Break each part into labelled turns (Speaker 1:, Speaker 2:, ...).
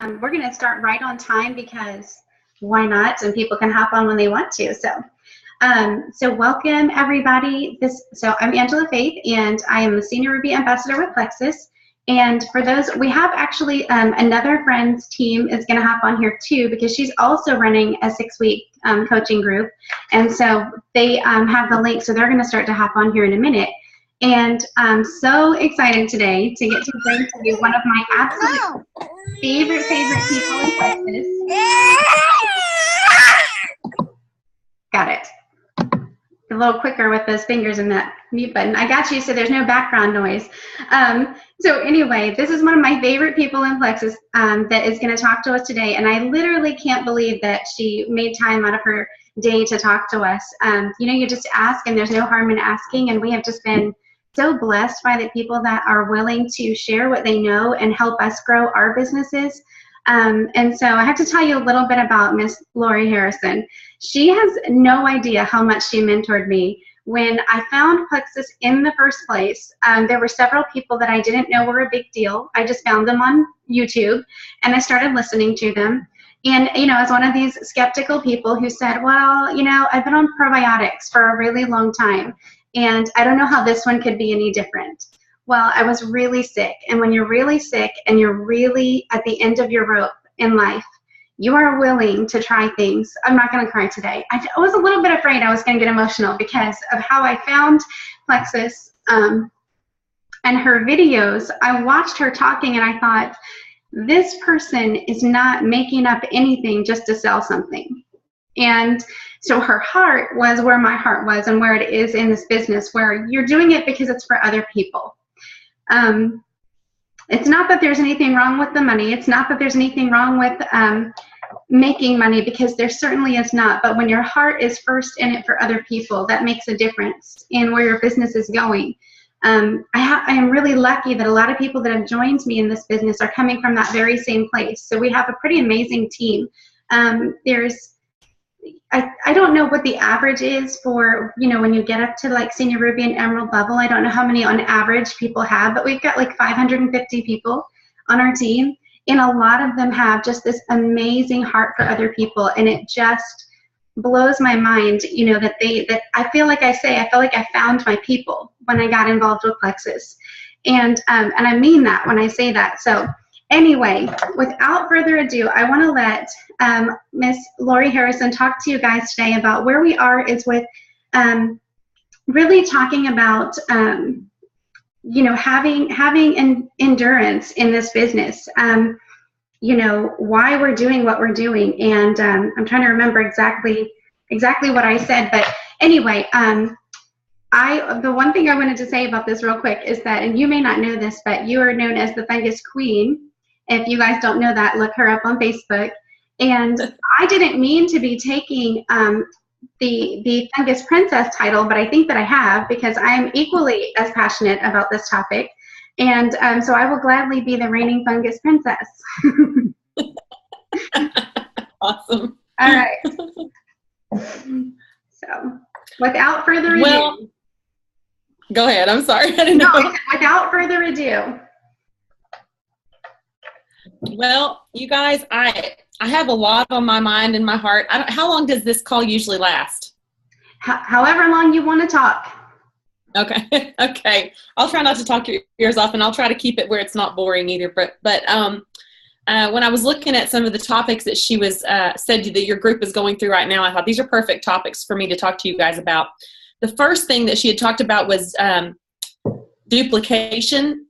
Speaker 1: We're going to start right on time because why not? And people can hop on when they want to. So welcome everybody. So I'm Angela Faith, and I am the Senior Ruby Ambassador with Plexus. And for those, we have actually another friend's team is going to hop on here too, because she's also running a 6-week coaching group. And so they have the link, so they're going to start to hop on here in a minute. And I'm so excited today to get to bring to you one of my absolute favorite people in Plexus. Got it. A little quicker with those fingers and that mute button. I got you, so there's no background noise. So anyway, this is one of my favorite people in Plexus that is going to talk to us today, and I literally can't believe that she made time out of her day to talk to us. You know, you just ask, and there's no harm in asking, and we have just been so blessed by the people that are willing to share what they know and help us grow our businesses. And so I have to tell you a little bit about Miss Lori Harrison. She has no idea how much she mentored me. When I found Plexus in the first place, there were several people that I didn't know were a big deal. I just found them on YouTube, and I started listening to them. And, you know, as one of these skeptical people who said, well, you know, I've been on probiotics for a really long time, and I don't know how this one could be any different. Well, I was really sick, and when you're really sick and you're really at the end of your rope in life, you are willing to try things. I'm not going to cry today. I was a little bit afraid I was going to get emotional because of how I found Plexus and her videos. I watched her talking, and I thought, this person is not making up anything just to sell something. And so her heart was where my heart was and where it is in this business, where you're doing it because it's for other people. It's not that there's anything wrong with the money. It's not that there's anything wrong with making money, because there certainly is not. But when your heart is first in it for other people, that makes a difference in where your business is going. I am really lucky that a lot of people that have joined me in this business are coming from that very same place. So we have a pretty amazing team. I don't know what the average is for, you know, when you get up to like Senior Ruby and Emerald level. I don't know how many on average people have, but we've got like 550 people on our team, and a lot of them have just this amazing heart for other people, and it just blows my mind, you know, that I feel like I found my people when I got involved with Plexus, and I mean that when I say that. So anyway, without further ado, I want to let Miss Lori Harrison talk to you guys today about where we are is with really talking about you know, having an endurance in this business. You know, why we're doing what we're doing, and I'm trying to remember exactly what I said, but anyway, the one thing I wanted to say about this real quick is that, and you may not know this, but you are known as the Fungus Queen. If you guys don't know that, look her up on Facebook. And I didn't mean to be taking the Fungus Princess title, but I think that I have, because I am equally as passionate about this topic. And so I will gladly be the reigning Fungus Princess.
Speaker 2: Awesome.
Speaker 1: All right. So without further ado.
Speaker 2: Go ahead. I'm sorry. I didn't know.
Speaker 1: Without further ado.
Speaker 2: Well, you guys, I have a lot on my mind and my heart. How long does this call usually last?
Speaker 1: However long you want to talk.
Speaker 2: Okay. Okay. I'll try not to talk your ears off, and I'll try to keep it where it's not boring either. But when I was looking at some of the topics that she was said that your group is going through right now, I thought these are perfect topics for me to talk to you guys about. The first thing that she had talked about was duplication.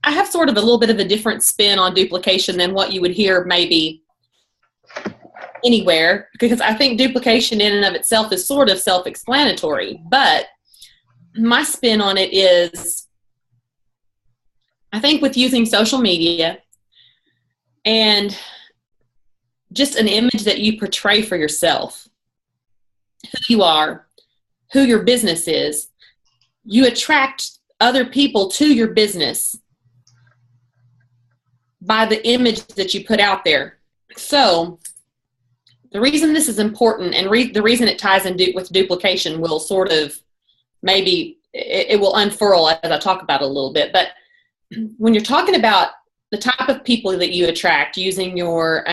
Speaker 2: I have sort of a little bit of a different spin on duplication than what you would hear maybe anywhere, because I think duplication in and of itself is sort of self-explanatory, but my spin on it is, I think with using social media and just an image that you portray for yourself, who you are, who your business is, you attract other people to your business by the image that you put out there. So the reason this is important, and the reason it ties in with duplication, will sort of, maybe it will unfurl as I talk about it a little bit, but when you're talking about the type of people that you attract using your,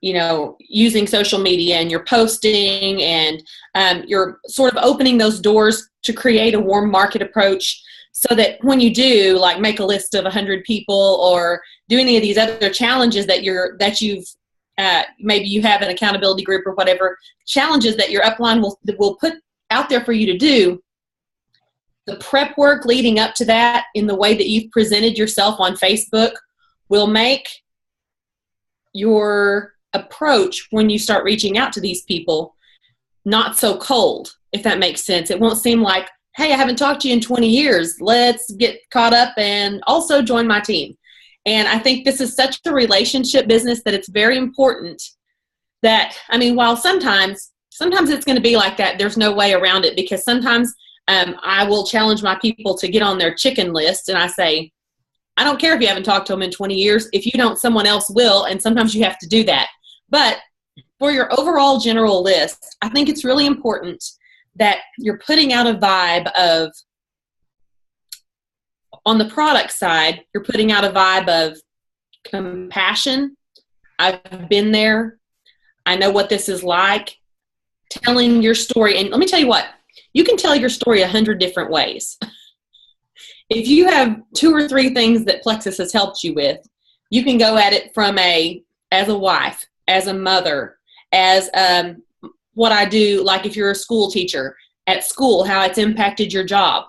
Speaker 2: using social media, and you're posting, and you're sort of opening those doors to create a warm market approach, so that when you do, like, make a list of 100 people or do any of these other challenges that you've maybe you have an accountability group or whatever challenges that your upline will put out there for you to do, the prep work leading up to that in the way that you've presented yourself on Facebook will make your approach when you start reaching out to these people not so cold, if that makes sense. It won't seem like, hey, I haven't talked to you in 20 years. Let's get caught up and also join my team. And I think this is such a relationship business that it's very important that, I mean, while sometimes it's going to be like that, there's no way around it, because sometimes I will challenge my people to get on their chicken list, and I say, I don't care if you haven't talked to them in 20 years. If you don't, someone else will, and sometimes you have to do that. But for your overall general list, I think it's really important that you're putting out a vibe of, on the product side, you're putting out a vibe of compassion. I've been there. I know what this is like. Telling your story. And let me tell you what, you can tell your story 100 different ways. If you have 2 or 3 things that Plexus has helped you with, you can go at it from as a wife, as a mother, as what I do, like if you're a school teacher at school, how it's impacted your job,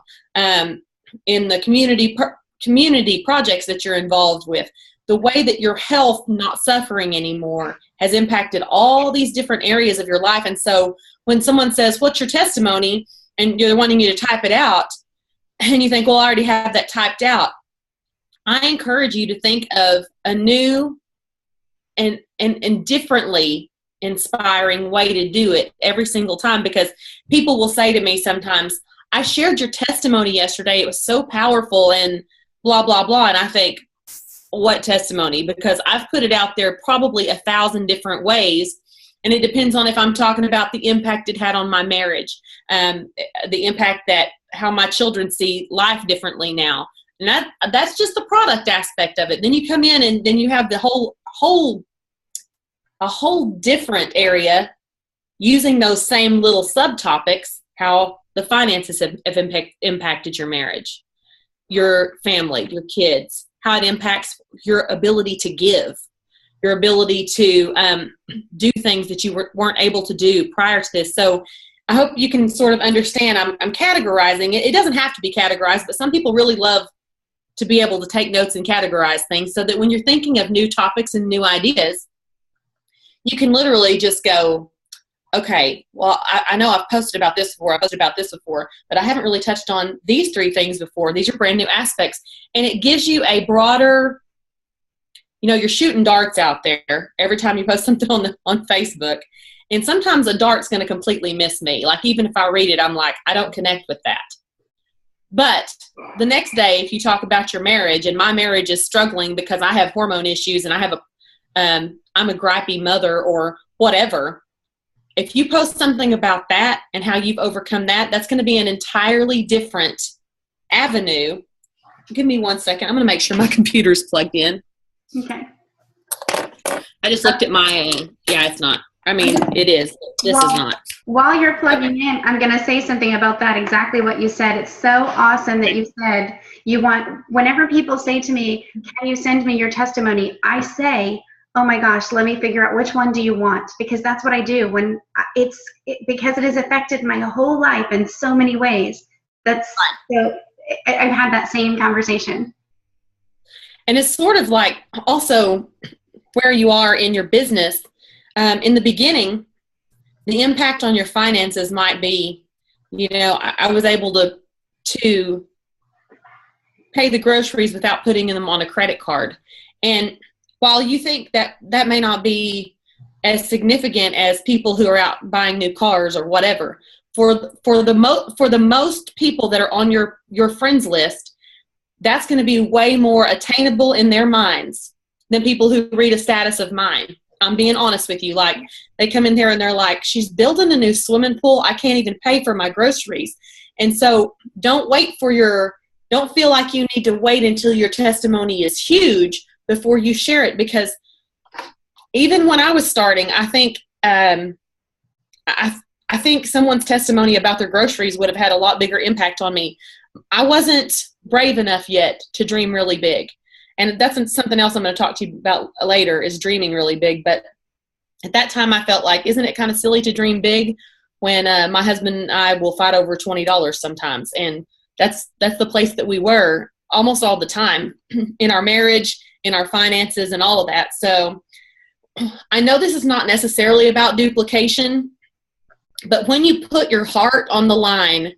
Speaker 2: in the community projects that you're involved with, the way that your health not suffering anymore has impacted all these different areas of your life. And so when someone says, what's your testimony? And you're wanting you to type it out, and you think, well, I already have that typed out. I encourage you to think of a new and differently inspiring way to do it every single time, because people will say to me sometimes, I shared your testimony yesterday. It was so powerful and blah, blah, blah. And I think, what testimony? Because I've put it out there probably 1,000 different ways. And it depends on if I'm talking about the impact it had on my marriage, the impact that how my children see life differently now. And that's just the product aspect of it. Then you come in and then you have the a whole different area using those same little subtopics, how the finances have impacted your marriage, your family, your kids, how it impacts your ability to give, your ability to do things that you weren't able to do prior to this. So I hope you can sort of understand. I'm categorizing it. It doesn't have to be categorized, but some people really love to be able to take notes and categorize things, so that when you're thinking of new topics and new ideas, you can literally just go, okay, well, I know I've posted about this before, but I haven't really touched on these 3 things before. These are brand new aspects. And it gives you a broader, you're shooting darts out there every time you post something on Facebook. And sometimes a dart's going to completely miss me. Like, even if I read it, I'm like, I don't connect with that. But the next day, if you talk about your marriage, and my marriage is struggling because I have hormone issues and I have I'm a gripey mother or whatever, if you post something about that and how you've overcome that, that's going to be an entirely different avenue. Give me 1 second. I'm going to make sure my computer's plugged in.
Speaker 1: Okay.
Speaker 2: I just looked at my, it's not. I mean, it is. This is not.
Speaker 1: While you're plugging in, I'm going to say something about that, exactly what you said. It's so awesome that you said you want, whenever people say to me, can you send me your testimony? I say, oh my gosh, let me figure out which one do you want? Because that's what I do when because it has affected my whole life in so many ways. So I've had that same conversation.
Speaker 2: And it's sort of like also where you are in your business. In the beginning, the impact on your finances might be, I was able to pay the groceries without putting them on a credit card. And while you think that may not be as significant as people who are out buying new cars or whatever, for the most people that are on your friends list, that's going to be way more attainable in their minds than people who read a status of mine. I'm being honest with you. Like, they come in here and they're like, she's building a new swimming pool. I can't even pay for my groceries. And so don't wait for your don't feel like you need to wait until your testimony is huge before you share it, because even when I was starting, I think I think someone's testimony about their groceries would have had a lot bigger impact on me. I wasn't brave enough yet to dream really big. And that's something else I'm going to talk to you about later, is dreaming really big. But at that time, I felt like, isn't it kind of silly to dream big when my husband and I will fight over $20 sometimes? And that's the place that we were almost all the time in our marriage, in our finances, and all of that. So I know this is not necessarily about duplication, but when you put your heart on the line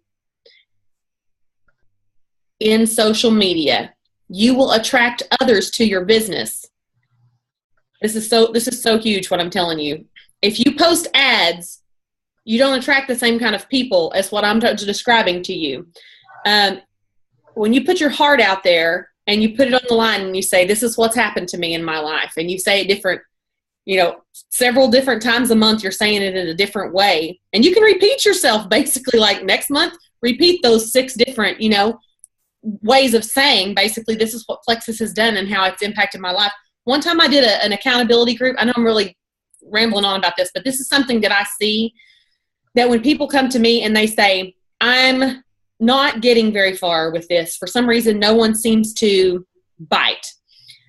Speaker 2: in social media, you will attract others to your business. This is so huge, what I'm telling you. If you post ads, you don't attract the same kind of people as what I'm describing to you. When you put your heart out there and you put it on the line and you say, this is what's happened to me in my life, and you say it different, several different times a month, you're saying it in a different way. And you can repeat yourself, basically, like next month, repeat those 6 different, ways of saying, basically, this is what Plexus has done and how it's impacted my life. One time I did an accountability group. I know I'm really rambling on about this, but this is something that I see, that when people come to me and they say, I'm not getting very far with this, for some reason, no one seems to bite.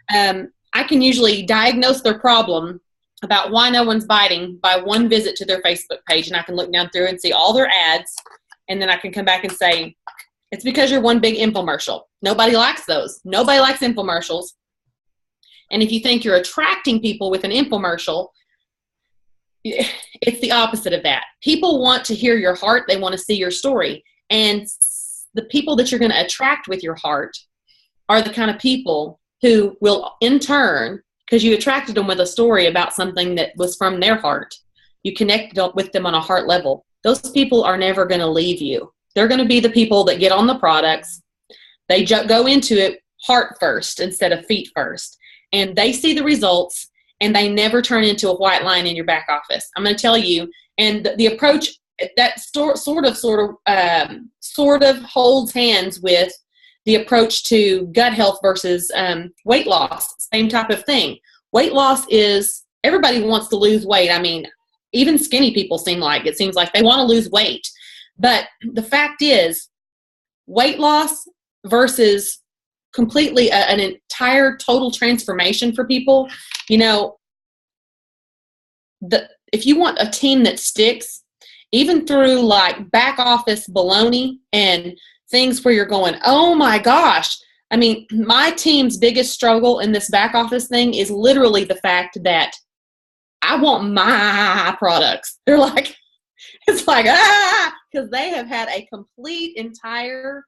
Speaker 2: I can usually diagnose their problem about why no one's biting by one visit to their Facebook page, and I can look down through and see all their ads, and then I can come back and say, it's because you're one big infomercial. Nobody likes those. Nobody likes infomercials. And if you think you're attracting people with an infomercial, it's the opposite of that. People want to hear your heart. They want to see your story. And the people that you're going to attract with your heart are the kind of people who will, in turn, because you attracted them with a story about something that was from their heart, you connected with them on a heart level. Those people are never going to leave you. They're going to be the people that get on the products. They go into it heart first instead of feet first. And they see the results, and they never turn into a white line in your back office. I'm going to tell you, and the approach that sort of holds hands with the approach to gut health versus weight loss. Same type of thing. Weight loss is, everybody wants to lose weight. I mean, even skinny people seems like they want to lose weight. But the fact is, weight loss versus completely an entire total transformation for people, if you want a team that sticks, even through like back office baloney and things where you're going, oh my gosh. I mean, my team's biggest struggle in this back office thing is literally the fact that I want my products. They're like, it's like, because they have had a complete entire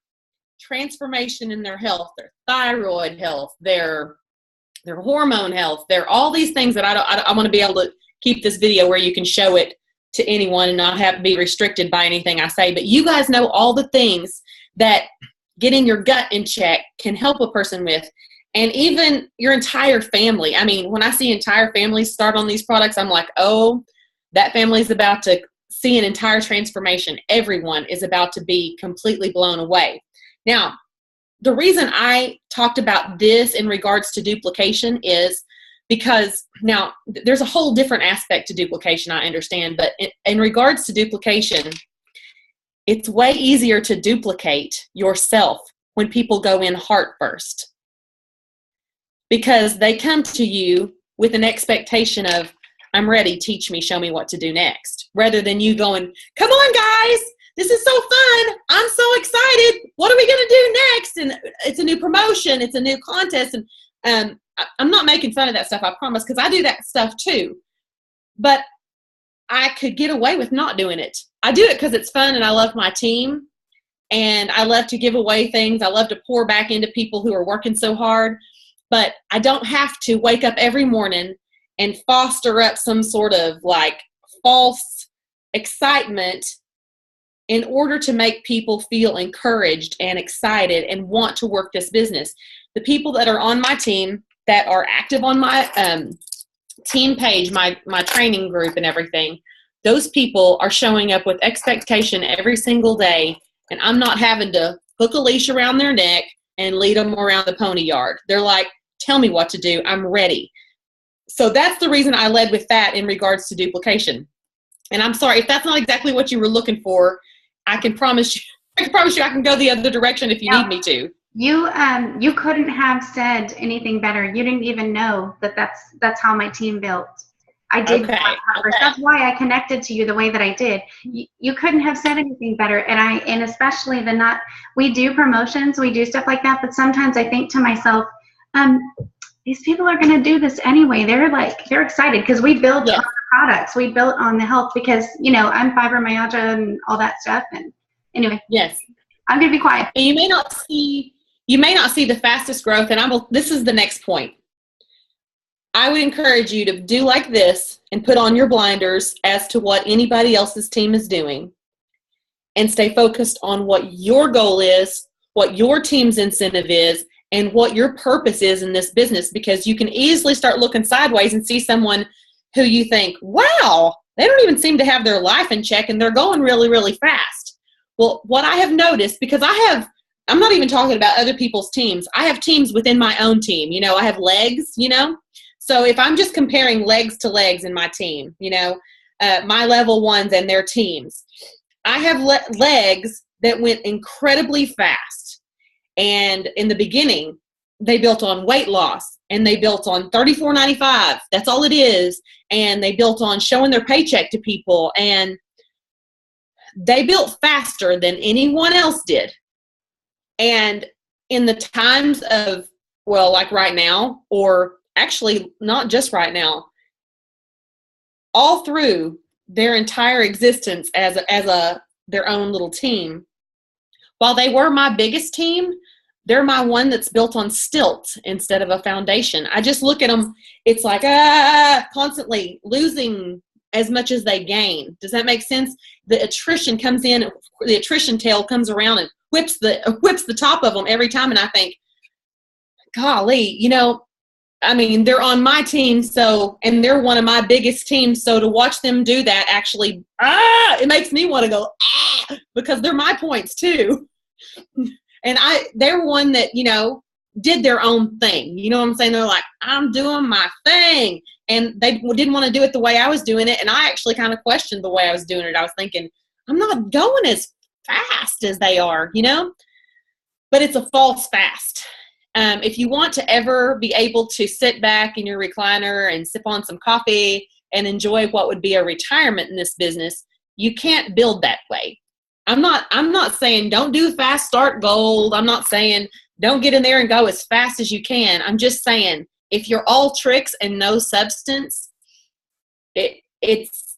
Speaker 2: transformation in their health, their thyroid health, their hormone health, their all these things that I want to be able to keep this video where you can show it to anyone and not have to be restricted by anything I say. But you guys know all the things that getting your gut in check can help a person with, and even your entire family. I mean, when I see entire families start on these products, I'm like, oh, that family's about to see an entire transformation. Everyone is about to be completely blown away. Now, the reason I talked about this in regards to duplication is because now there's a whole different aspect to duplication, I understand, but in regards to duplication, it's way easier to duplicate yourself when people go in heart first, because they come to you with an expectation of, I'm ready, teach me, show me what to do next, rather than you going, come on guys, this is so fun, I'm so excited, what are we going to do next? And it's a new promotion, it's a new contest, and I'm not making fun of that stuff, I promise, because I do that stuff too, but I could get away with not doing it. I do it because it's fun and I love my team and I love to give away things. I love to pour back into people who are working so hard, but I don't have to wake up every morning and foster up some sort of like false excitement in order to make people feel encouraged and excited and want to work this business. The people that are on my team that are active on my team page, my training group and everything, those people are showing up with expectation every single day, and I'm not having to hook a leash around their neck and lead them around the pony yard. They're like, tell me what to do. I'm ready. So that's the reason I led with that in regards to duplication. And I'm sorry if that's not exactly what you were looking for. I can promise you I can go the other direction if you need me to.
Speaker 1: You couldn't have said anything better. You didn't even know that that's how my team built. I did.
Speaker 2: Okay.
Speaker 1: That's why I connected to you the way that I did. You couldn't have said anything better. And especially we do promotions, we do stuff like that. But sometimes I think to myself, these people are going to do this anyway. They're excited because we built on the products. We built on the health because, I'm fibromyalgia and all that stuff. And anyway,
Speaker 2: yes,
Speaker 1: I'm going to be quiet.
Speaker 2: And you may not see the fastest growth. And this is the next point. I would encourage you to do like this and put on your blinders as to what anybody else's team is doing and stay focused on what your goal is, what your team's incentive is, and what your purpose is in this business, because you can easily start looking sideways and see someone who you think, wow, they don't even seem to have their life in check and they're going really, really fast. Well, what I have noticed, because I'm not even talking about other people's teams. I have teams within my own team. I have legs, So if I'm just comparing legs to legs in my team, my level ones and their teams, I have legs that went incredibly fast. And in the beginning, they built on weight loss and they built on $34.95. That's all it is. And they built on showing their paycheck to people. And they built faster than anyone else did. And in the times of, like right now, or actually not just right now, all through their entire existence as their own little team, while they were my biggest team, they're my one that's built on stilts instead of a foundation. I just look at them, it's like constantly losing as much as they gain. Does that make sense? The attrition comes in, the attrition tail comes around and whips the top of them every time, and I think, golly, they're on my team, and they're one of my biggest teams, so to watch them do that actually, it makes me want to go, because they're my points too. And they're one that, did their own thing. You know what I'm saying? They're like, I'm doing my thing. And they didn't want to do it the way I was doing it. And I actually kind of questioned the way I was doing it. I was thinking, I'm not going as fast as they are, but it's a false fast. If you want to ever be able to sit back in your recliner and sip on some coffee and enjoy what would be a retirement in this business, you can't build that way. I'm not saying don't do fast, start gold. I'm not saying don't get in there and go as fast as you can. I'm just saying if you're all tricks and no substance, it's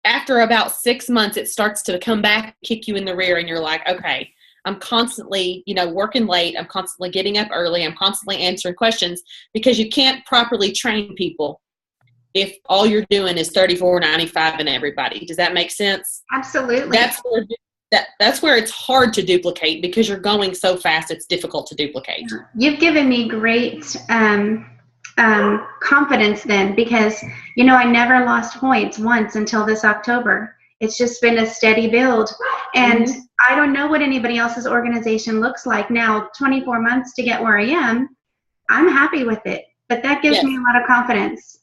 Speaker 2: after about 6 months, it starts to come back, kick you in the rear, and you're like, okay, I'm constantly, working late. I'm constantly getting up early. I'm constantly answering questions, because you can't properly train people if all you're doing is $34.95 and everybody. Does that make sense?
Speaker 1: Absolutely.
Speaker 2: That's where it's hard to duplicate, because you're going so fast, it's difficult to duplicate.
Speaker 1: You've given me great confidence then, because, I never lost points once until this October. It's just been a steady build. And I don't know what anybody else's organization looks like now. 24 months to get where I am, I'm happy with it. But that gives me a lot of confidence.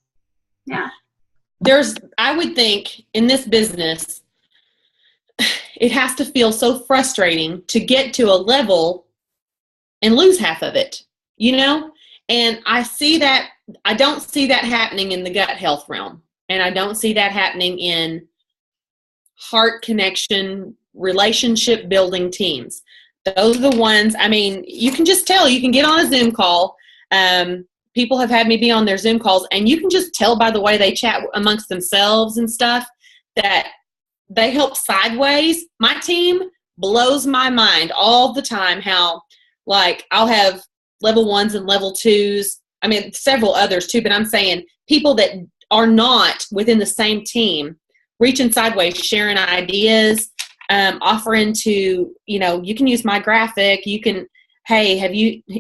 Speaker 1: Yeah.
Speaker 2: I would think in this business, it has to feel so frustrating to get to a level and lose half of it, And I don't see that happening in the gut health realm. And I don't see that happening in heart connection, relationship building teams. Those are the ones, you can just tell. You can get on a Zoom call. People have had me be on their Zoom calls, and you can just tell by the way they chat amongst themselves and stuff that they help sideways. My team blows my mind all the time how, I'll have level ones and level twos. Several others too, but I'm saying people that are not within the same team reaching sideways, sharing ideas, offering to, you can use my graphic. You can, hey,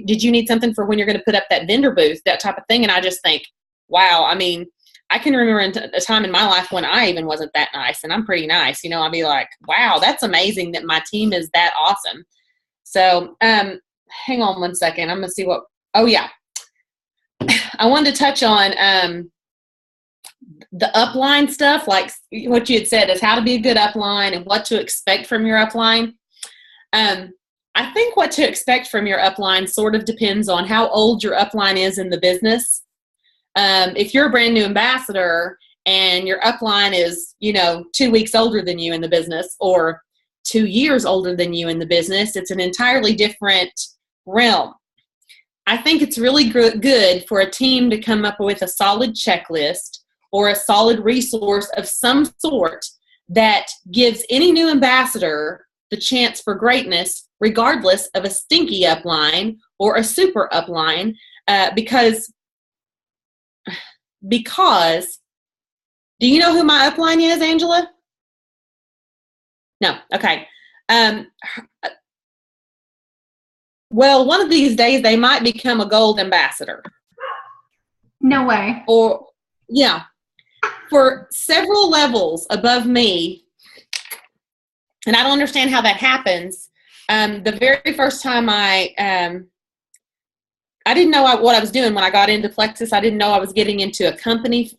Speaker 2: did you need something for when you're going to put up that vendor booth, that type of thing? And I just think, wow, I can remember a time in my life when I even wasn't that nice, and I'm pretty nice. I'll be like, wow, that's amazing that my team is that awesome. So hang on one second. I'm going to see what, oh yeah. I wanted to touch on the upline stuff, like what you had said is how to be a good upline and what to expect from your upline. I think what to expect from your upline sort of depends on how old your upline is in the business. If you're a brand new ambassador and your upline is, 2 weeks older than you in the business or 2 years older than you in the business, it's an entirely different realm. I think it's really good for a team to come up with a solid checklist or a solid resource of some sort that gives any new ambassador the chance for greatness, regardless of a stinky upline or a super upline, because do you know who my upline is, Angela? No. Okay. Well, one of these days they might become a gold ambassador.
Speaker 1: No way.
Speaker 2: Or, yeah, for several levels above me, and I don't understand how that happens. The very first time I didn't know what I was doing when I got into Plexus. I didn't know I was getting into a company,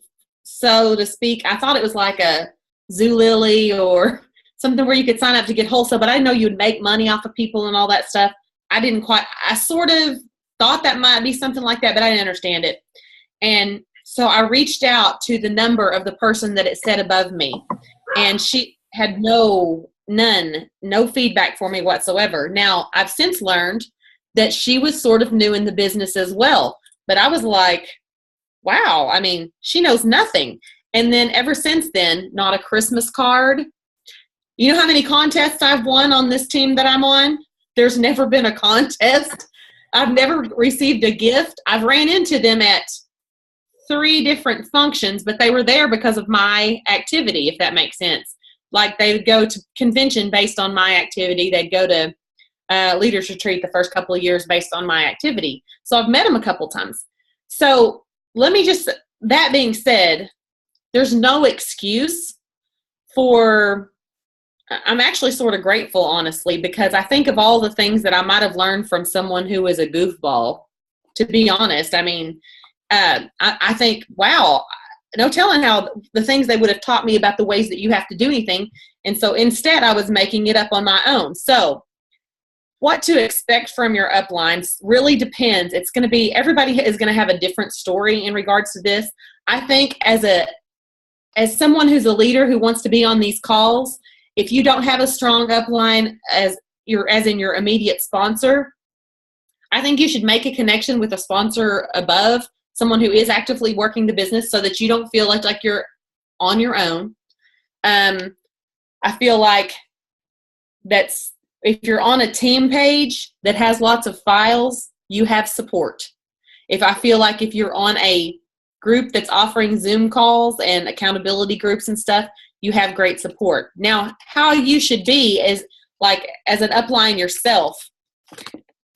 Speaker 2: so to speak. I thought it was like a Zulily or something where you could sign up to get wholesale, but I didn't know you would make money off of people and all that stuff. I sort of thought that might be something like that, but I didn't understand it. And so I reached out to the number of the person that it said above me, and she had no feedback for me whatsoever. Now, I've since learned that she was sort of new in the business as well, but I was like, wow, I mean, she knows nothing. And then ever since then, not a Christmas card. You know how many contests I've won on this team that I'm on? There's never been a contest. I've never received a gift. I've ran into them at 3 different functions, but they were there because of my activity, if that makes sense. Like they would go to convention based on my activity. They'd go to leaders retreat the first couple of years based on my activity. So I've met them a couple times. So that being said, there's no excuse for, I'm actually sort of grateful, honestly, because I think of all the things that I might have learned from someone who is a goofball, to be honest. I mean, I think, wow, no telling how the things they would have taught me about the ways that you have to do anything. And so instead I was making it up on my own. So what to expect from your uplines really depends. It's going to be, everybody is going to have a different story in regards to this. I think as someone who's a leader who wants to be on these calls, if you don't have a strong upline as in your immediate sponsor, I think you should make a connection with a sponsor above, someone who is actively working the business, so that you don't feel like you're on your own. I feel like that's, if you're on a team page that has lots of files, you have support. If you're on a group that's offering Zoom calls and accountability groups and stuff, you have great support. Now, how you should be as an upline yourself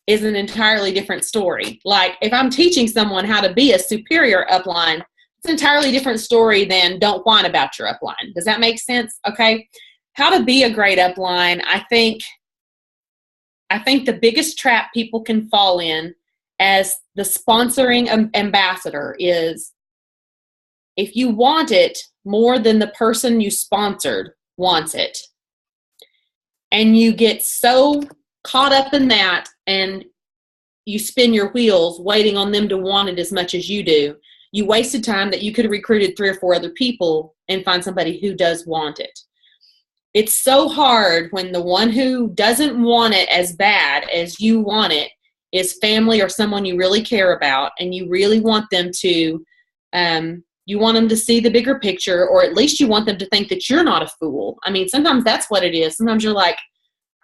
Speaker 2: is an entirely different story. Like if I'm teaching someone how to be a superior upline, it's an entirely different story than don't whine about your upline. Does that make sense? Okay. How to be a great upline. I think the biggest trap people can fall in as the sponsoring ambassador is if you want it more than the person you sponsored wants it, and you get so caught up in that and you spin your wheels waiting on them to want it as much as you do, you wasted time that you could have recruited 3 or 4 other people and find somebody who does want it. It's so hard when the one who doesn't want it as bad as you want it is family or someone you really care about, and you really want them to see the bigger picture, or at least you want them to think that you're not a fool. I mean, sometimes that's what it is. Sometimes you're like,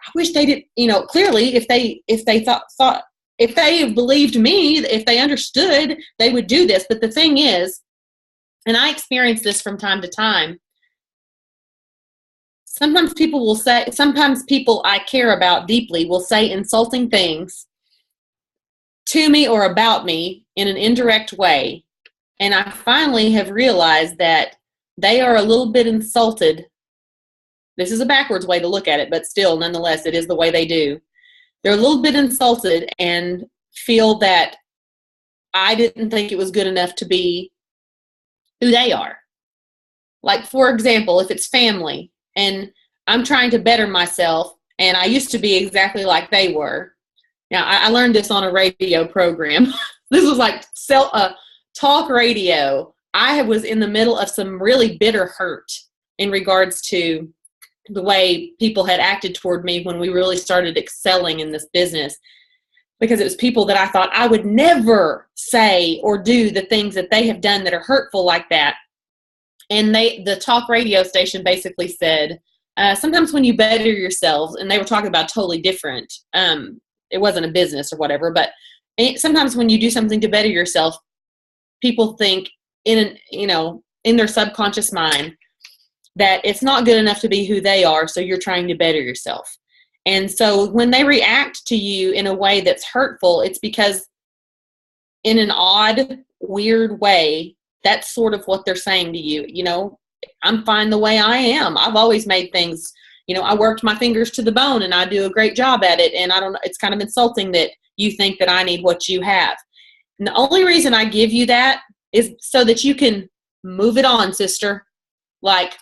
Speaker 2: I wish they did, clearly if they thought, if they believed me, if they understood, they would do this. But the thing is, and I experience this from time to time, sometimes people I care about deeply will say insulting things to me or about me in an indirect way. And I finally have realized that they are a little bit insulted. This is a backwards way to look at it, but still, nonetheless, it is the way they do. they're a little bit insulted and feel that I didn't think it was good enough to be who they are. Like, for example, if it's family and I'm trying to better myself and I used to be exactly like they were. Now, I learned this on a radio program. This was like talk radio. I was in the middle of some really bitter hurt in regards to the way people had acted toward me when we really started excelling in this business, because it was people that I thought I would never say or do the things that they have done that are hurtful like that. And the talk radio station basically said, sometimes when you better yourselves, and they were talking about totally different, it wasn't a business or whatever, but sometimes when you do something to better yourself, people think in their subconscious mind that it's not good enough to be who they are, so you're trying to better yourself. And so when they react to you in a way that's hurtful, it's because in an odd, weird way, that's sort of what they're saying to you. I'm fine the way I am. I've always made things, I worked my fingers to the bone and I do a great job at it. And I don't know, it's kind of insulting that you think that I need what you have. And the only reason I give you that is so that you can move it on, sister. Like,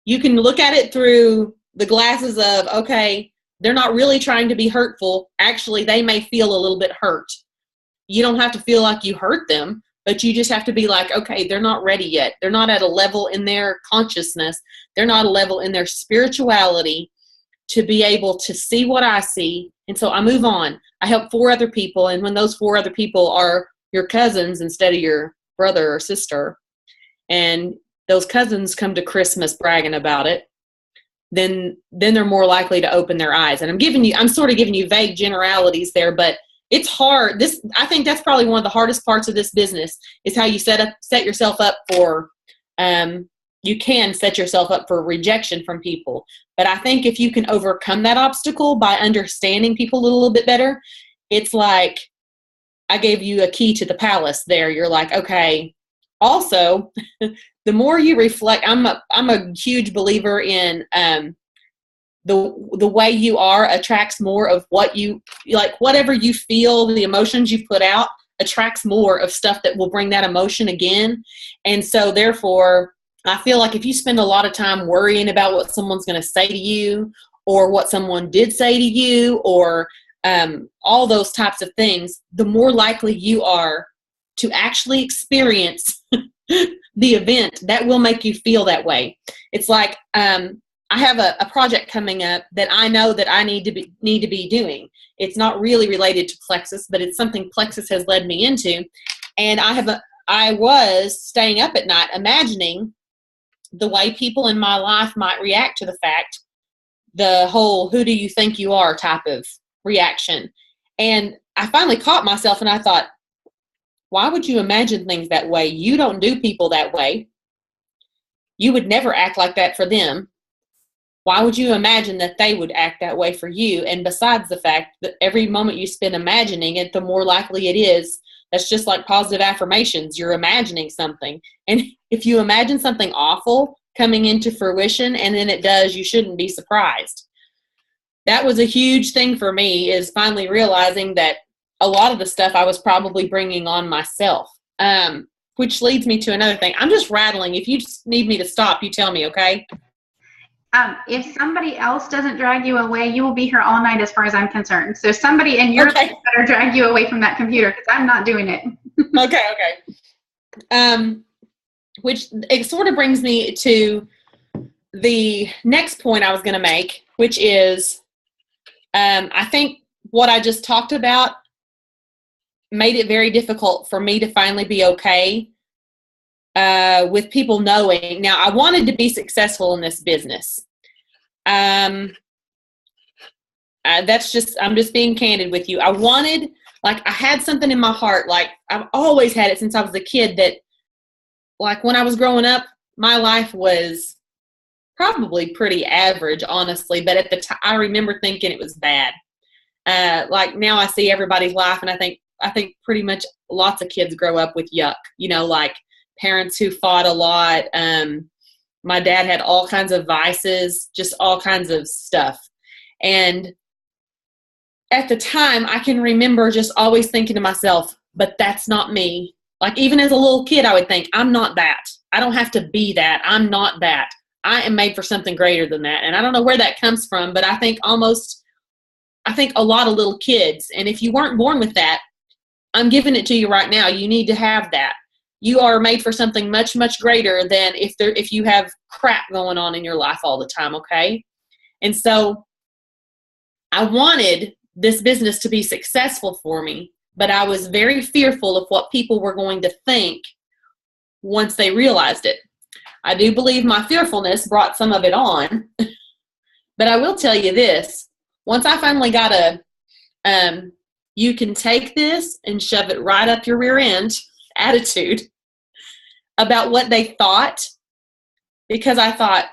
Speaker 2: you can look at it through the glasses of, okay, they're not really trying to be hurtful. Actually, they may feel a little bit hurt. You don't have to feel like you hurt them, but you just have to be like, okay, they're not ready yet. They're not at a level in their consciousness. They're not a level in their spirituality to be able to see what I see. And so I move on. I help 4 other people. And when those 4 other people are your cousins instead of your brother or sister, and those cousins come to Christmas bragging about it, then they're more likely to open their eyes. And I'm sort of giving you vague generalities there, but it's hard. I think that's probably one of the hardest parts of this business is how you set yourself up for, you can set yourself up for rejection from people. But I think if you can overcome that obstacle by understanding people a little bit better, it's like I gave you a key to the palace there. You're like, okay. Also, the more you reflect, I'm a huge believer in the way you are attracts more of what you like. Whatever you feel, the emotions you put out attracts more of stuff that will bring that emotion again. And so therefore, I feel like if you spend a lot of time worrying about what someone's going to say to you or what someone did say to you or all those types of things, the more likely you are to actually experience the event that will make you feel that way. It's like I have a project coming up that I know that I need to be doing. It's not really related to Plexus, but it's something Plexus has led me into. And I was staying up at night imagining the way people in my life might react to the fact, the whole "who do you think you are" type of reaction. And I finally caught myself and I thought, why would you imagine things that way? You don't do people that way. You would never act like that for them. Why would you imagine that they would act that way for you? And besides the fact that every moment you spend imagining it, the more likely it is. That's just like positive affirmations. You're imagining something. And if you imagine something awful coming into fruition and then it does, you shouldn't be surprised. That was a huge thing for me, is finally realizing that a lot of the stuff I was probably bringing on myself, which leads me to another thing. I'm just rattling. If you just need me to stop, you tell me, okay?
Speaker 1: If somebody else doesn't drag you away, you will be here all night as far as I'm concerned. So somebody in your life better drag you away from that computer because I'm not doing it. Okay. Which it sort of brings me to the next point I was going to make, which is I think what I just talked about made it very difficult for me to finally be okay with people knowing. Now, I wanted to be successful in this business. I'm just being candid with you. I had something in my heart, like I've always had it since I was a kid, that like when I was growing up, my life was probably pretty average, honestly, but at the time I remember thinking it was bad. Like now I see everybody's life and I think pretty much lots of kids grow up with yuck, like parents who fought a lot. My dad had all kinds of vices, just all kinds of stuff. And
Speaker 2: at the time, I can remember just always thinking to myself, but that's not me. Like, even as a little kid, I would think, I'm not that. I don't have to be that. I'm not that. I am made for something greater than that. And I don't know where that comes from, but I think a lot of little kids, and if you weren't born with that, I'm giving it to you right now. You need to have that. You are made for something much, much greater than if you have crap going on in your life all the time, okay? And so I wanted this business to be successful for me, but I was very fearful of what people were going to think once they realized it. I do believe my fearfulness brought some of it on, but I will tell you this. Once I finally got you can take this and shove it right up your rear end attitude about what they thought, because I thought,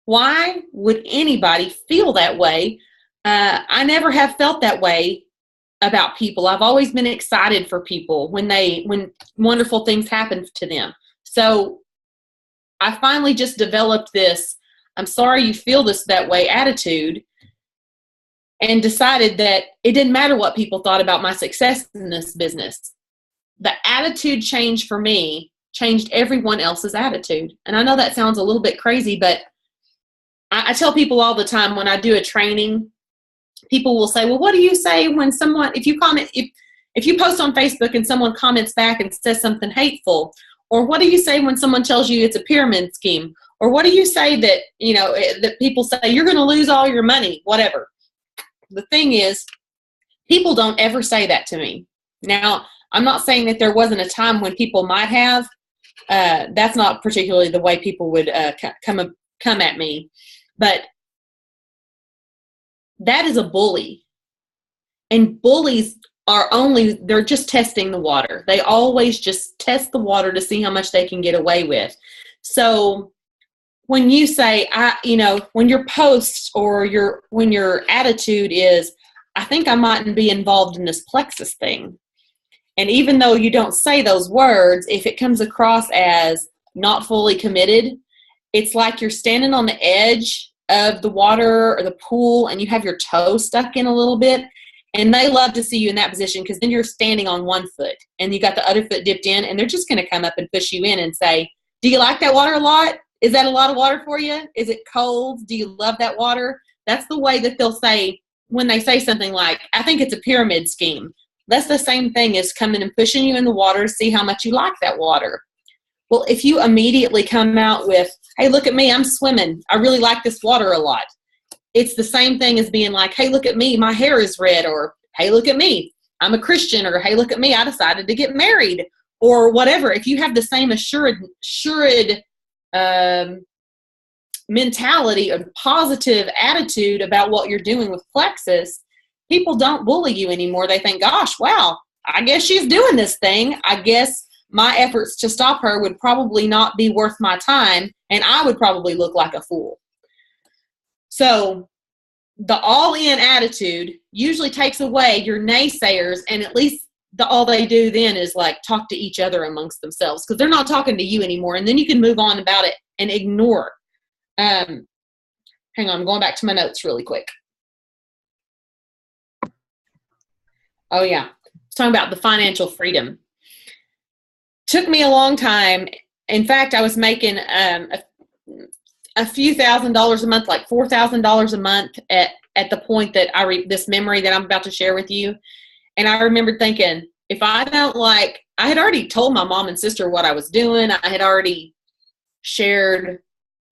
Speaker 2: why would anybody feel that way? I never have felt that way about people. I've always been excited for people when wonderful things happen to them. So I finally just developed this, I'm sorry you feel that way attitude, and decided that it didn't matter what people thought about my success in this business. The attitude change for me changed everyone else's attitude. And I know that sounds a little bit crazy, but I tell people all the time when I do a training, people will say, well, what do you say when someone, if you post on Facebook and someone comments back and says something hateful, or what do you say when someone tells you it's a pyramid scheme? Or what do you say that, that people say you're going to lose all your money, whatever. The thing is, people don't ever say that to me. Now, I'm not saying that there wasn't a time when people might have. That's not particularly the way people would come at me. But that is a bully. And bullies they're just testing the water. They always just test the water to see how much they can get away with. So when you say, when your posts or when your attitude is, I think I mightn't be involved in this plexus thing. And even though you don't say those words, if it comes across as not fully committed, it's like you're standing on the edge of the water or the pool and you have your toe stuck in a little bit. And they love to see you in that position because then you're standing on one foot and you got the other foot dipped in, and they're just going to come up and push you in and say, do you like that water a lot? Is that a lot of water for you? Is it cold? Do you love that water? That's the way that they'll say when they say something like, I think it's a pyramid scheme. That's the same thing as coming and pushing you in the water to see how much you like that water. Well, if you immediately come out with, hey, look at me, I'm swimming. I really like this water a lot. It's the same thing as being like, hey, look at me, my hair is red, or hey, look at me, I'm a Christian, or hey, look at me, I decided to get married, or whatever. If you have the same assured mentality or positive attitude about what you're doing with plexus, people don't bully you anymore. They think, gosh, wow, I guess she's doing this thing. I guess my efforts to stop her would probably not be worth my time, and I would probably look like a fool. So the all-in attitude usually takes away your naysayers, and at least all they do then is like talk to each other amongst themselves because they're not talking to you anymore, and then you can move on about it and ignore. Hang on, I'm going back to my notes really quick. Oh, yeah. I was talking about the financial freedom. Took me a long time. In fact, I was making a few $1,000s a month, like $4,000 a month at the point that this memory that I'm about to share with you. And I remembered thinking, if I don't I had already told my mom and sister what I was doing. I had already shared,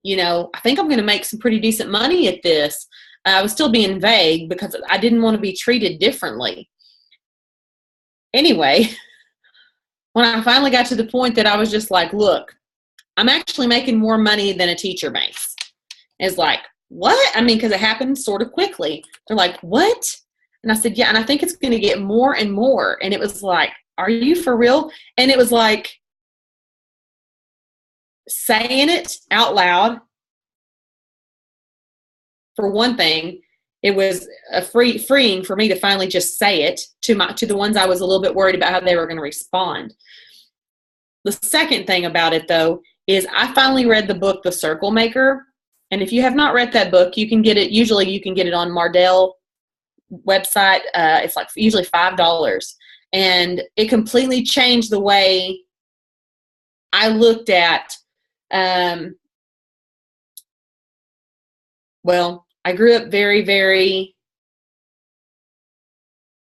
Speaker 2: I think I'm going to make some pretty decent money at this. I was still being vague because I didn't want to be treated differently. Anyway, when I finally got to the point that I was just like, look, I'm actually making more money than a teacher makes. It's like, what? I mean, because it happened sort of quickly. They're like, what? And I said, yeah, and I think it's going to get more and more. And it was like, are you for real? And it was like saying it out loud. For one thing, it was freeing for me to finally just say it to the ones I was a little bit worried about how they were going to respond. The second thing about it, though, is I finally read the book, The Circle Maker. And if you have not read that book, you can get it. Usually you can get it on Mardel website. It's like usually $5. And it completely changed the way I looked at, well, I grew up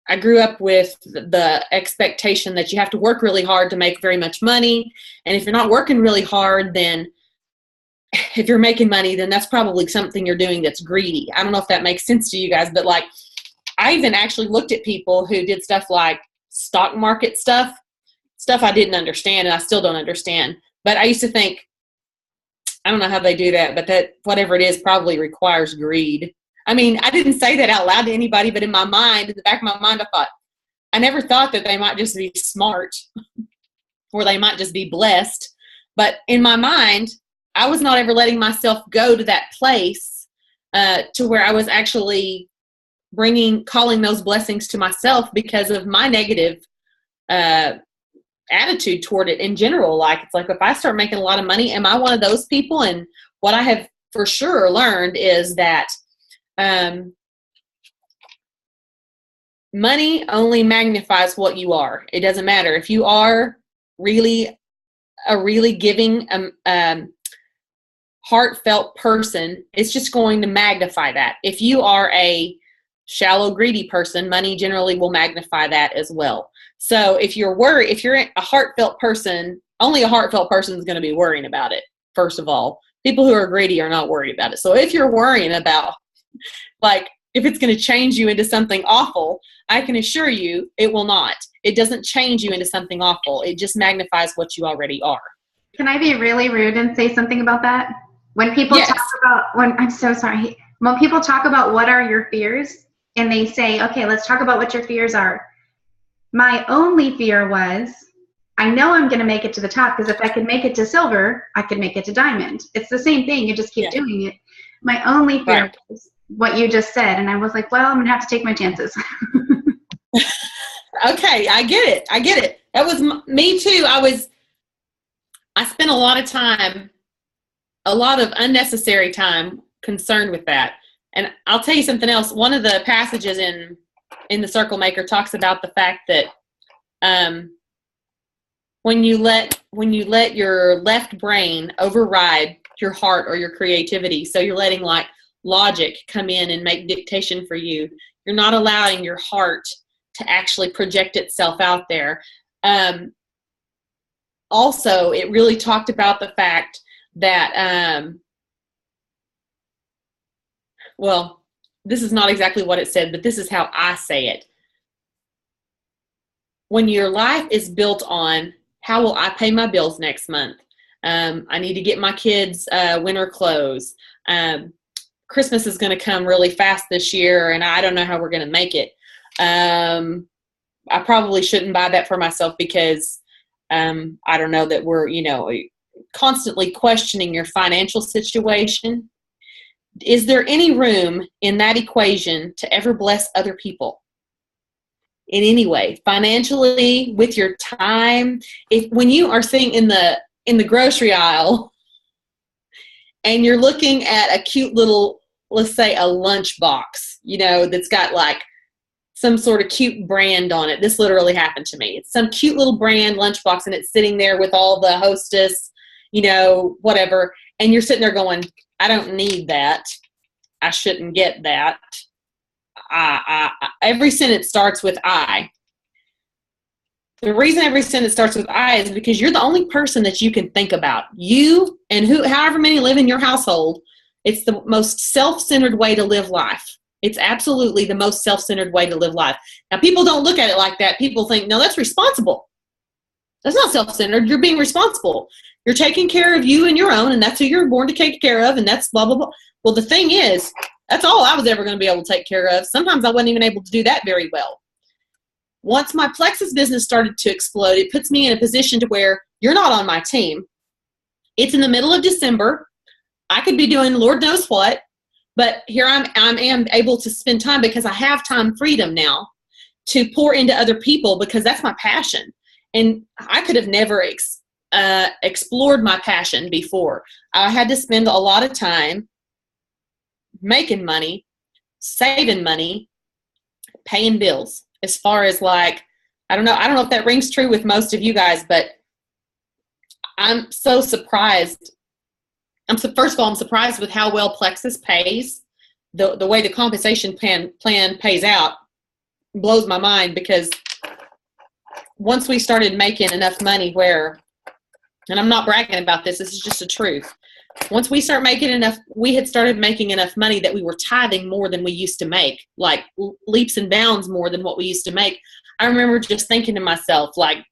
Speaker 2: I grew up with the expectation that you have to work really hard to make very much money. And if you're not working really hard, then if you're making money, then that's probably something you're doing that's greedy. I don't know if that makes sense to you guys, but like, I even actually looked at people who did stuff like stock market stuff I didn't understand, and I still don't understand. But I used to think, I don't know how they do that, but that whatever it is probably requires greed. I mean, I didn't say that out loud to anybody, but in my mind, in the back of my mind, I never thought that they might just be smart or they might just be blessed. But in my mind, I was not ever letting myself go to that place to where I was actually calling those blessings to myself because of my negative attitude toward it in general. Like, it's like, if I start making a lot of money, am I one of those people? And what I have for sure learned is that money only magnifies what you are. It doesn't matter if you are really giving, heartfelt person. It's just going to magnify that. If you are a shallow, greedy person, money generally will magnify that as well. So if you're a heartfelt person, only a heartfelt person is going to be worrying about it. First of all, people who are greedy are not worried about it. So if you're worrying about, like, if it's going to change you into something awful, I can assure you it will not. It doesn't change you into something awful. It just magnifies what you already are.
Speaker 1: Can I be really rude and say something about that? When people
Speaker 2: Yes.
Speaker 1: I'm so sorry. When people talk about what are your fears, and they say, okay, let's talk about what your fears are. My only fear was, I know I'm going to make it to the top, because if I could make it to silver, I could make it to diamond. It's the same thing. You just keep doing it. My only fear was what you just said. And I was like, well, I'm going to have to take my chances.
Speaker 2: Okay, I get it. That was me too. I spent a lot of unnecessary time concerned with that. And I'll tell you something else. One of the passages in the Circle Maker talks about the fact that when you let your left brain override your heart or your creativity, so you're letting like logic come in and make dictation for you, you're not allowing your heart to actually project itself out there. Also, it really talked about the fact that, well, this is not exactly what it said, but this is how I say it. When your life is built on, how will I pay my bills next month? I need to get my kids winter clothes. Christmas is going to come really fast this year, and I don't know how we're going to make it. I probably shouldn't buy that for myself because I don't know that we're, constantly questioning your financial situation. Is there any room in that equation to ever bless other people in any way, financially, with your time? When you are sitting in the grocery aisle and you're looking at a cute little, let's say, a lunch box, that's got like some sort of cute brand on it. This literally happened to me. It's some cute little brand lunchbox, and it's sitting there with all the Hostess, whatever. And you're sitting there going, I don't need that. I shouldn't get that. Every sentence starts with I. The reason every sentence starts with I is because you're the only person that you can think about. You and however many live in your household, it's the most self-centered way to live life. It's absolutely the most self-centered way to live life. Now, people don't look at it like that. People think, no, that's responsible. That's not self-centered. You're being responsible. You're taking care of you and your own, and that's who you're born to take care of, and that's blah, blah, blah. Well, the thing is, that's all I was ever going to be able to take care of. Sometimes I wasn't even able to do that very well. Once my Plexus business started to explode, it puts me in a position to where you're not on my team. It's in the middle of December. I could be doing Lord knows what. But here I am able to spend time because I have time freedom now to pour into other people because that's my passion. And I could have never explored my passion before. I had to spend a lot of time making money, saving money, paying bills. As far as like, I don't know if that rings true with most of you guys, but I'm so surprised. First of all, I'm surprised with how well Plexus pays. The way the compensation plan pays out blows my mind, because once we started making enough money where, and I'm not bragging about this, this is just the truth. Once we start making enough, we had started making enough money that we were tithing more than we used to make, like leaps and bounds more than what we used to make. I remember just thinking to myself, like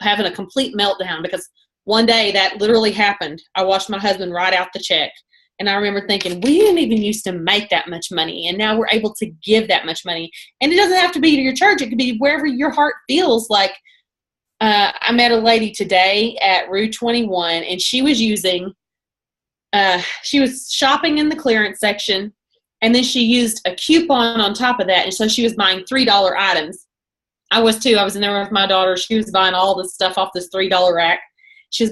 Speaker 2: having a complete meltdown, because one day that literally happened. I watched my husband write out the check, and I remember thinking, we didn't even used to make that much money, and now we're able to give that much money. And it doesn't have to be to your church. It could be wherever your heart feels like. I met a lady today at Rue 21, and she was she was shopping in the clearance section, and then she used a coupon on top of that, and so she was buying $3 items. I was too. I was in there with my daughter. She was buying all this stuff off this $3 rack. She was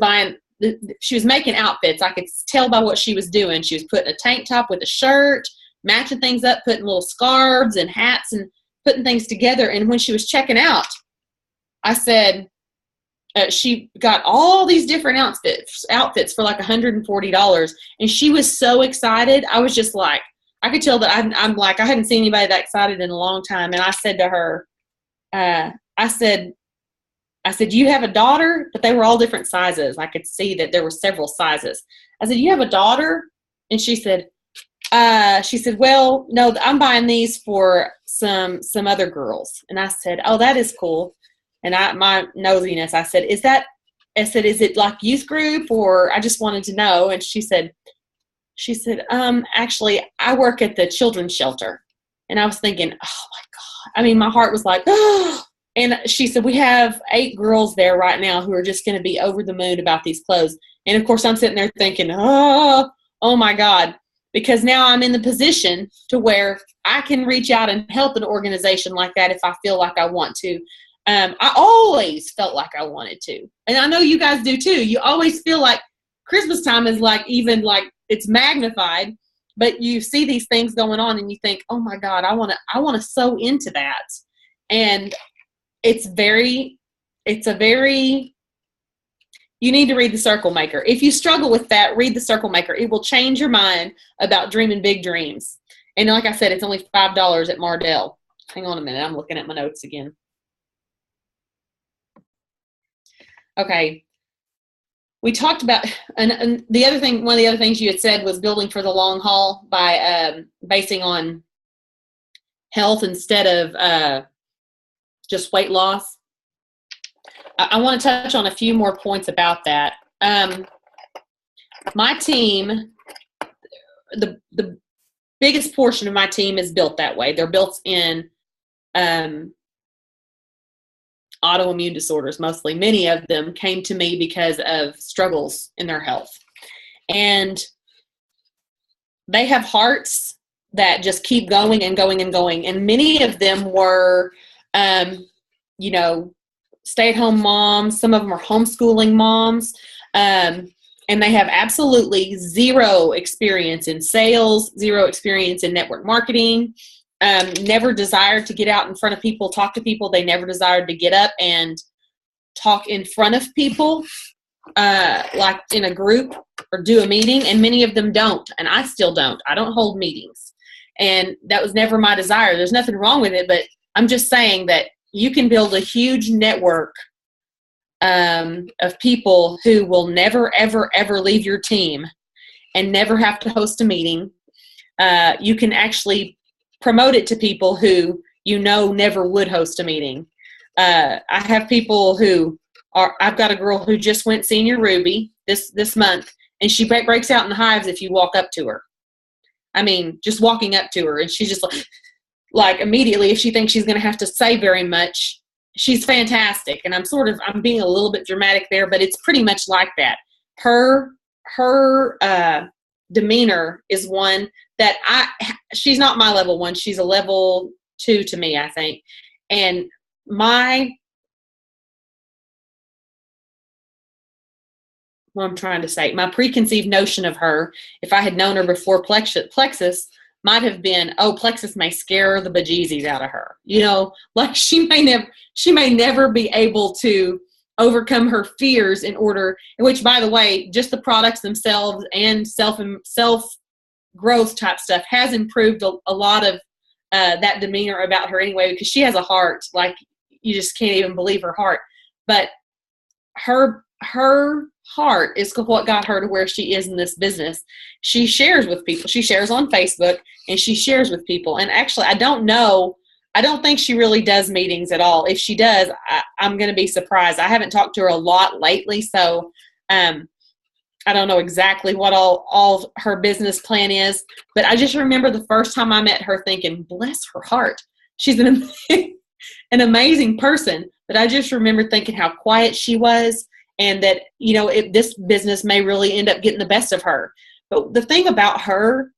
Speaker 2: making outfits. I could tell by what she was doing. She was putting a tank top with a shirt, matching things up, putting little scarves and hats and putting things together. And when she was checking out, I said, she got all these different outfits for like $140. And she was so excited. I was just like, I could tell that I'm like, I hadn't seen anybody that excited in a long time. And I said to her, I said, do you have a daughter? But they were all different sizes. I could see that there were several sizes. I said, you have a daughter? And she said, well, no, I'm buying these for some other girls. And I said, oh, that is cool. And my nosiness, I said, is it like youth group, or I just wanted to know? And she said, actually, I work at the children's shelter. And I was thinking, oh my God. I mean, my heart was like, oh. And she said, we have 8 girls there right now who are just going to be over the moon about these clothes. And of course, I'm sitting there thinking, oh my God, because now I'm in the position to where I can reach out and help an organization like that if I feel like I want to. I always felt like I wanted to. And I know you guys do too. You always feel like Christmas time is like, even like it's magnified, but you see these things going on and you think, oh my God, I want to sew into that. And you need to read The Circle Maker. If you struggle with that, read The Circle Maker. It will change your mind about dreaming big dreams. And like I said, it's only $5 at Mardell. Hang on a minute. I'm looking at my notes again. Okay. We talked about, and one of the other things you had said was building for the long haul by basing on health instead of just weight loss. I want to touch on a few more points about that. My team, the biggest portion of my team is built that way. They're built in autoimmune disorders, mostly. Many of them came to me because of struggles in their health. And they have hearts that just keep going and going and going. And many of them were, stay-at-home moms. Some of them are homeschooling moms. And they have absolutely zero experience in sales, zero experience in network marketing, never desired to get out in front of people, talk to people. They never desired to get up and talk in front of people, like in a group or do a meeting. And many of them don't. And I still don't. I don't hold meetings. And that was never my desire. There's nothing wrong with it, but I'm just saying that you can build a huge network of people who will never, ever, ever leave your team and never have to host a meeting. You can actually promote it to people who never would host a meeting. I have people I've got a girl who just went senior Ruby this month, and she breaks out in the hives if you walk up to her. I mean, just walking up to her, and she's just like immediately, if she thinks she's going to have to say very much, she's fantastic. And I'm being a little bit dramatic there, but it's pretty much like that. Her demeanor is one that she's not my level 1. She's a level 2 to me, I think. And what I'm trying to say, my preconceived notion of her, if I had known her before Plexus, might have been, oh, Plexus may scare the bejesus out of her. You know, like she may never be able to overcome her fears in order, which, by the way, just the products themselves and self growth type stuff has improved a lot of that demeanor about her anyway, because she has a heart like you just can't even believe her heart. But her heart is what got her to where she is in this business. She shares with people. She shares on Facebook and she shares with people. And actually, I don't think she really does meetings at all. If she does, I'm going to be surprised. I haven't talked to her a lot lately, so I don't know exactly what all her business plan is. But I just remember the first time I met her thinking, bless her heart. She's an amazing person. But I just remember thinking how quiet she was, and that, you know, this business may really end up getting the best of her. But the thing about her,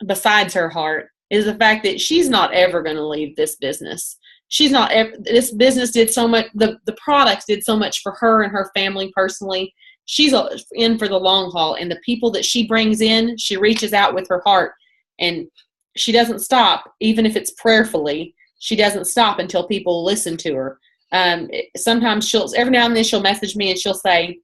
Speaker 2: besides her heart, is the fact that she's not ever going to leave this business. This business did so much, the products did so much for her and her family personally. She's in for the long haul, and the people that she brings in, she reaches out with her heart, and she doesn't stop, even if it's prayerfully. She doesn't stop until people listen to her. Sometimes every now and then she'll message me and she'll say,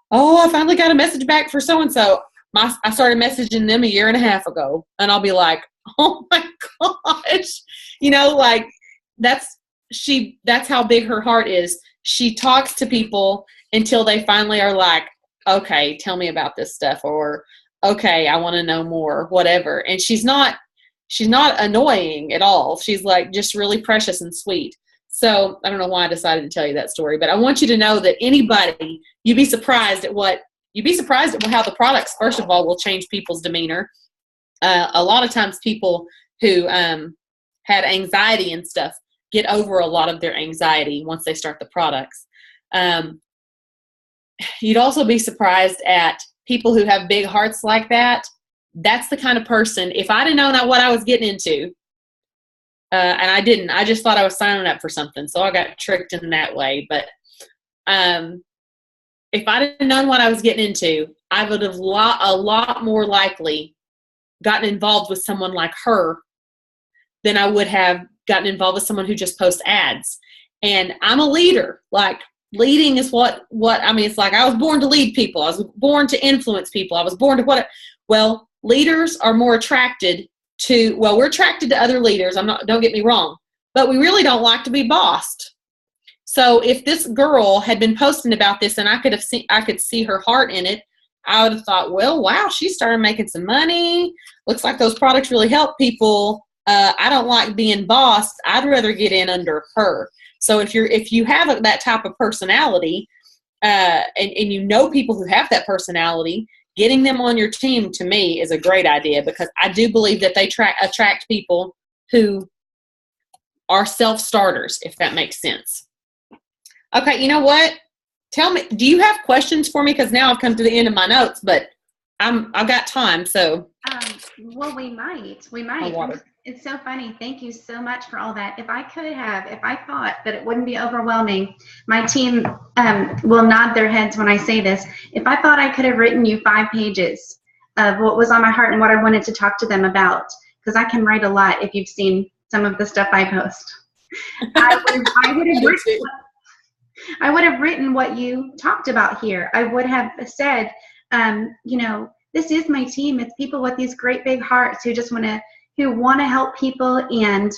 Speaker 2: oh, I finally got a message back for so-and-so. I started messaging them 1.5 years ago, and I'll be like, oh my gosh, you know, like that's how big her heart is. She talks to people until they finally are like, okay, tell me about this stuff, or okay, I want to know more, whatever. And she's not annoying at all. She's like just really precious and sweet. So I don't know why I decided to tell you that story, but I want you to know that anybody, you'd be surprised at how the products, first of all, will change people's demeanor. A lot of times people who had anxiety and stuff get over a lot of their anxiety once they start the products. You'd also be surprised at people who have big hearts like that. That's the kind of person, if I'd have known what I was getting into, and I didn't, I just thought I was signing up for something, so I got tricked in that way. But if I'd have known what I was getting into, I would have a lot more likely gotten involved with someone like her than I would have gotten involved with someone who just posts ads. And I'm a leader. Like, leading is what I mean, it's like I was born to lead people. I was born to influence people. I was born to well, leaders are more attracted to, we're attracted to other leaders. Don't get me wrong, but we really don't like to be bossed. So if this girl had been posting about this and I could see her heart in it, I would have thought, well, wow, she started making some money. Looks like those products really help people. I don't like being bossed. I'd rather get in under her. So if you have that type of personality, and you know people who have that personality, getting them on your team, to me, is a great idea, because I do believe that they attract people who are self-starters, if that makes sense. Okay, you know what? Tell me, do you have questions for me? Because now I've come to the end of my notes, but I've got time, so.
Speaker 1: Well, we might. It's so funny. Thank you so much for all that. If I thought that it wouldn't be overwhelming, my team will nod their heads when I say this. If I thought I could have written you 5 pages of what was on my heart and what I wanted to talk to them about, because I can write a lot if you've seen some of the stuff I post, I would have written what you talked about here. I would have said, you know, this is my team. It's people with these great big hearts who just want to help people, and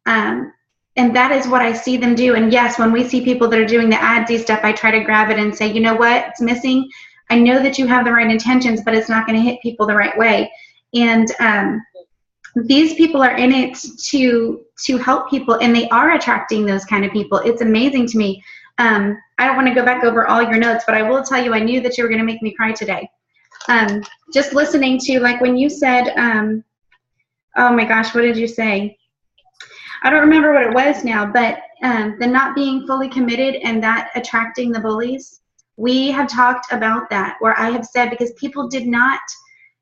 Speaker 1: that is what I see them do. And yes, when we see people that are doing the adsy stuff, I try to grab it and say, you know what, it's missing. I know that you have the right intentions, but it's not going to hit people the right way. And these people are in it to help people, and they are attracting those kind of people. It's amazing to me. I don't want to go back over all your notes, but I will tell you, I knew that you were going to make me cry today. Just listening to, like, when you said, oh my gosh, what did you say? I don't remember what it was now, but the not being fully committed and that attracting the bullies. We have talked about that, where I have said, because people did not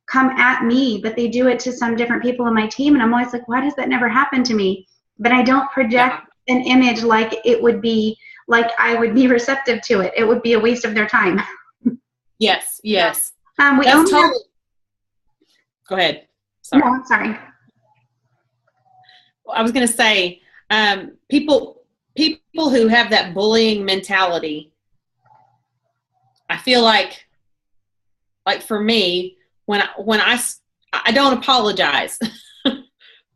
Speaker 1: come at me, but they do it to some different people on my team, and I'm always like, why does that never happen to me? But I don't project an image like it would be, like I would be receptive to it. It would be a waste of their time.
Speaker 2: Yes.
Speaker 1: Go ahead.
Speaker 2: Sorry.
Speaker 1: No, I'm sorry.
Speaker 2: I was going to say, people who have that bullying mentality, I feel like for me, when I don't apologize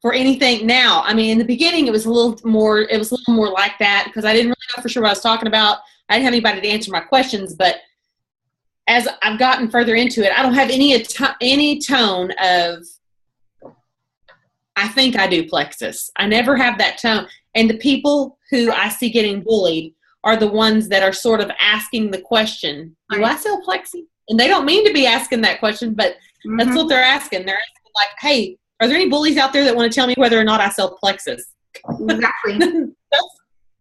Speaker 2: for anything now. I mean, in the beginning, it was a little more like that because I didn't really know for sure what I was talking about. I didn't have anybody to answer my questions, but as I've gotten further into it, I don't have any tone of, I think I do plexus. I never have that tone. And the people who I see getting bullied are the ones that are sort of asking the question, do I sell plexi? And they don't mean to be asking that question, but that's what they're asking. They're asking like, hey, are there any bullies out there that want to tell me whether or not I sell plexus?
Speaker 1: Exactly.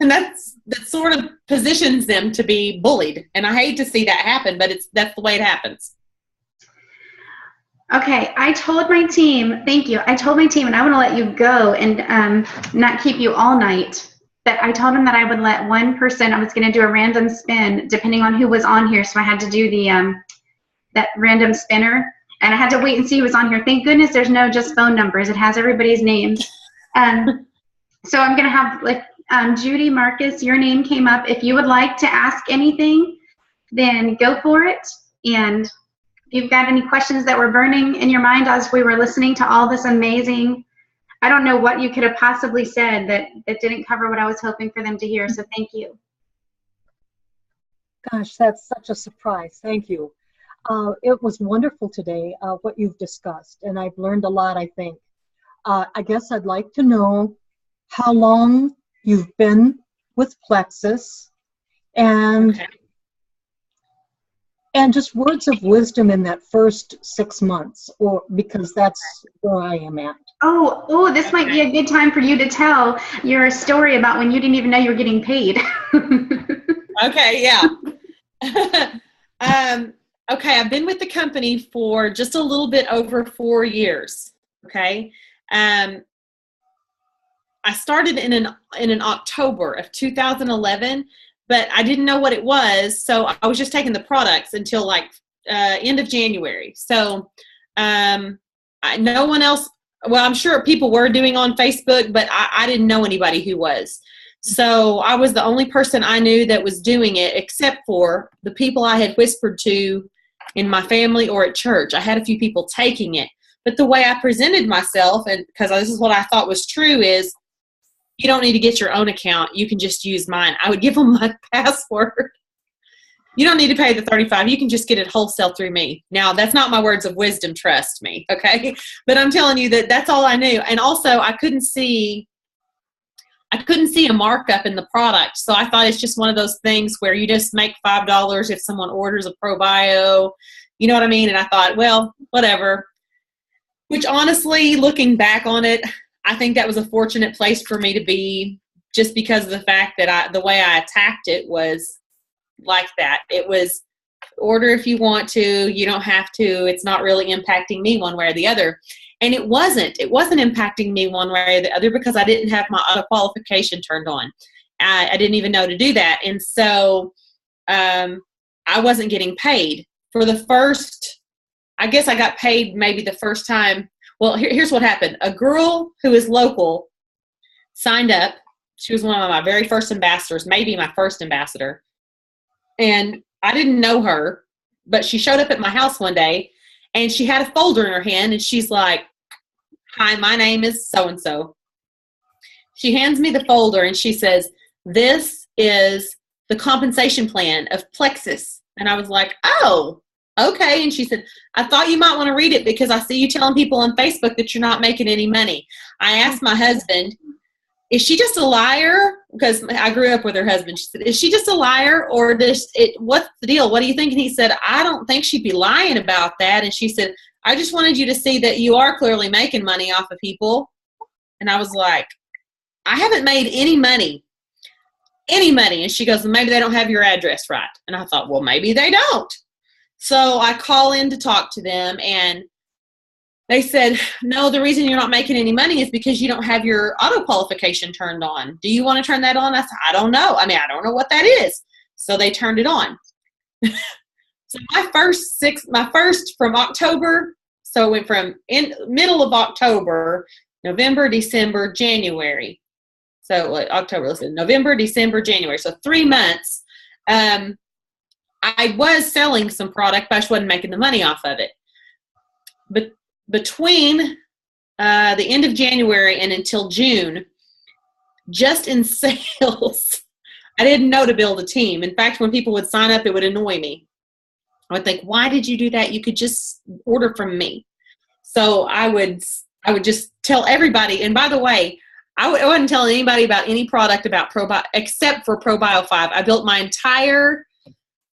Speaker 2: that sort of positions them to be bullied. And I hate to see that happen, but that's the way it happens.
Speaker 1: Okay, I told my team, thank you. I told my team, and I want to let you go and not keep you all night, but I told them that I would let one person, I was going to do a random spin depending on who was on here. So I had to do the that random spinner, and I had to wait and see who was on here. Thank goodness there's no just phone numbers. It has everybody's names. So I'm going to have, like, Judy, Marcus, your name came up. If you would like to ask anything, then go for it. And if you've got any questions that were burning in your mind as we were listening to all this amazing, I don't know what you could have possibly said that didn't cover what I was hoping for them to hear. So thank you.
Speaker 3: Gosh, that's such a surprise. Thank you. It was wonderful today, what you've discussed, and I've learned a lot, I think. I guess I'd like to know how long you've been with Plexus, and just words of wisdom in that first 6 months, or because that's where I am at.
Speaker 1: Oh, this might be a good time for you to tell your story about when you didn't even know you were getting paid.
Speaker 2: Okay, yeah. Okay, I've been with the company for just a little bit over 4 years. Okay. I started in an October of 2011, but I didn't know what it was, so I was just taking the products until like end of January. So no one else, well, I'm sure people were doing on Facebook, but I didn't know anybody who was. So I was the only person I knew that was doing it, except for the people I had whispered to in my family or at church. I had a few people taking it, but the way I presented myself, and because this is what I thought was true, is you don't need to get your own account. You can just use mine. I would give them my password. You don't need to pay the $35. You can just get it wholesale through me. Now, that's not my words of wisdom, trust me, okay? But I'm telling you that that's all I knew. And also, I couldn't see a markup in the product. So I thought it's just one of those things where you just make $5 if someone orders a ProBio. You know what I mean? And I thought, well, whatever. Which honestly, looking back on it, I think that was a fortunate place for me to be, just because of the fact that the way I attacked it was like that. It was order if you want to, you don't have to. It's not really impacting me one way or the other. And it wasn't impacting me one way or the other because I didn't have my auto qualification turned on. I didn't even know to do that. And so I wasn't getting paid for the first, I guess I got paid maybe the first time. Well, here's what happened. A girl who is local signed up. She was one of my very first ambassadors, maybe my first ambassador. And I didn't know her, but she showed up at my house one day, and she had a folder in her hand, and she's like, "Hi, my name is so-and-so." She hands me the folder, and she says, "This is the compensation plan of Plexus." And I was like, "Oh, okay." And she said, "I thought you might want to read it because I see you telling people on Facebook that you're not making any money." I asked my husband, "Is she just a liar?" Because I grew up with her husband. She said, "Is she just a liar, or what's the deal? What do you think?" And he said, "I don't think she'd be lying about that." And she said, "I just wanted you to see that you are clearly making money off of people." And I was like, "I haven't made any money. And she goes, "Well, maybe they don't have your address right." And I thought, well, maybe they don't. So I call in to talk to them, and they said, "No, the reason you're not making any money is because you don't have your auto qualification turned on. Do you want to turn that on?" I said, "I don't know. I don't know what that is." So they turned it on. So my first from October, so it went from middle of October, November, December, January. So October, listen, November, December, January. So 3 months. I was selling some product, but I just wasn't making the money off of it. But between the end of January and until June, just in sales, I didn't know to build a team. In fact, when people would sign up, it would annoy me. I would think, why did you do that? You could just order from me. So I would just tell everybody. And by the way, I wasn't telling anybody about any product about ProBio except for ProBio 5. I built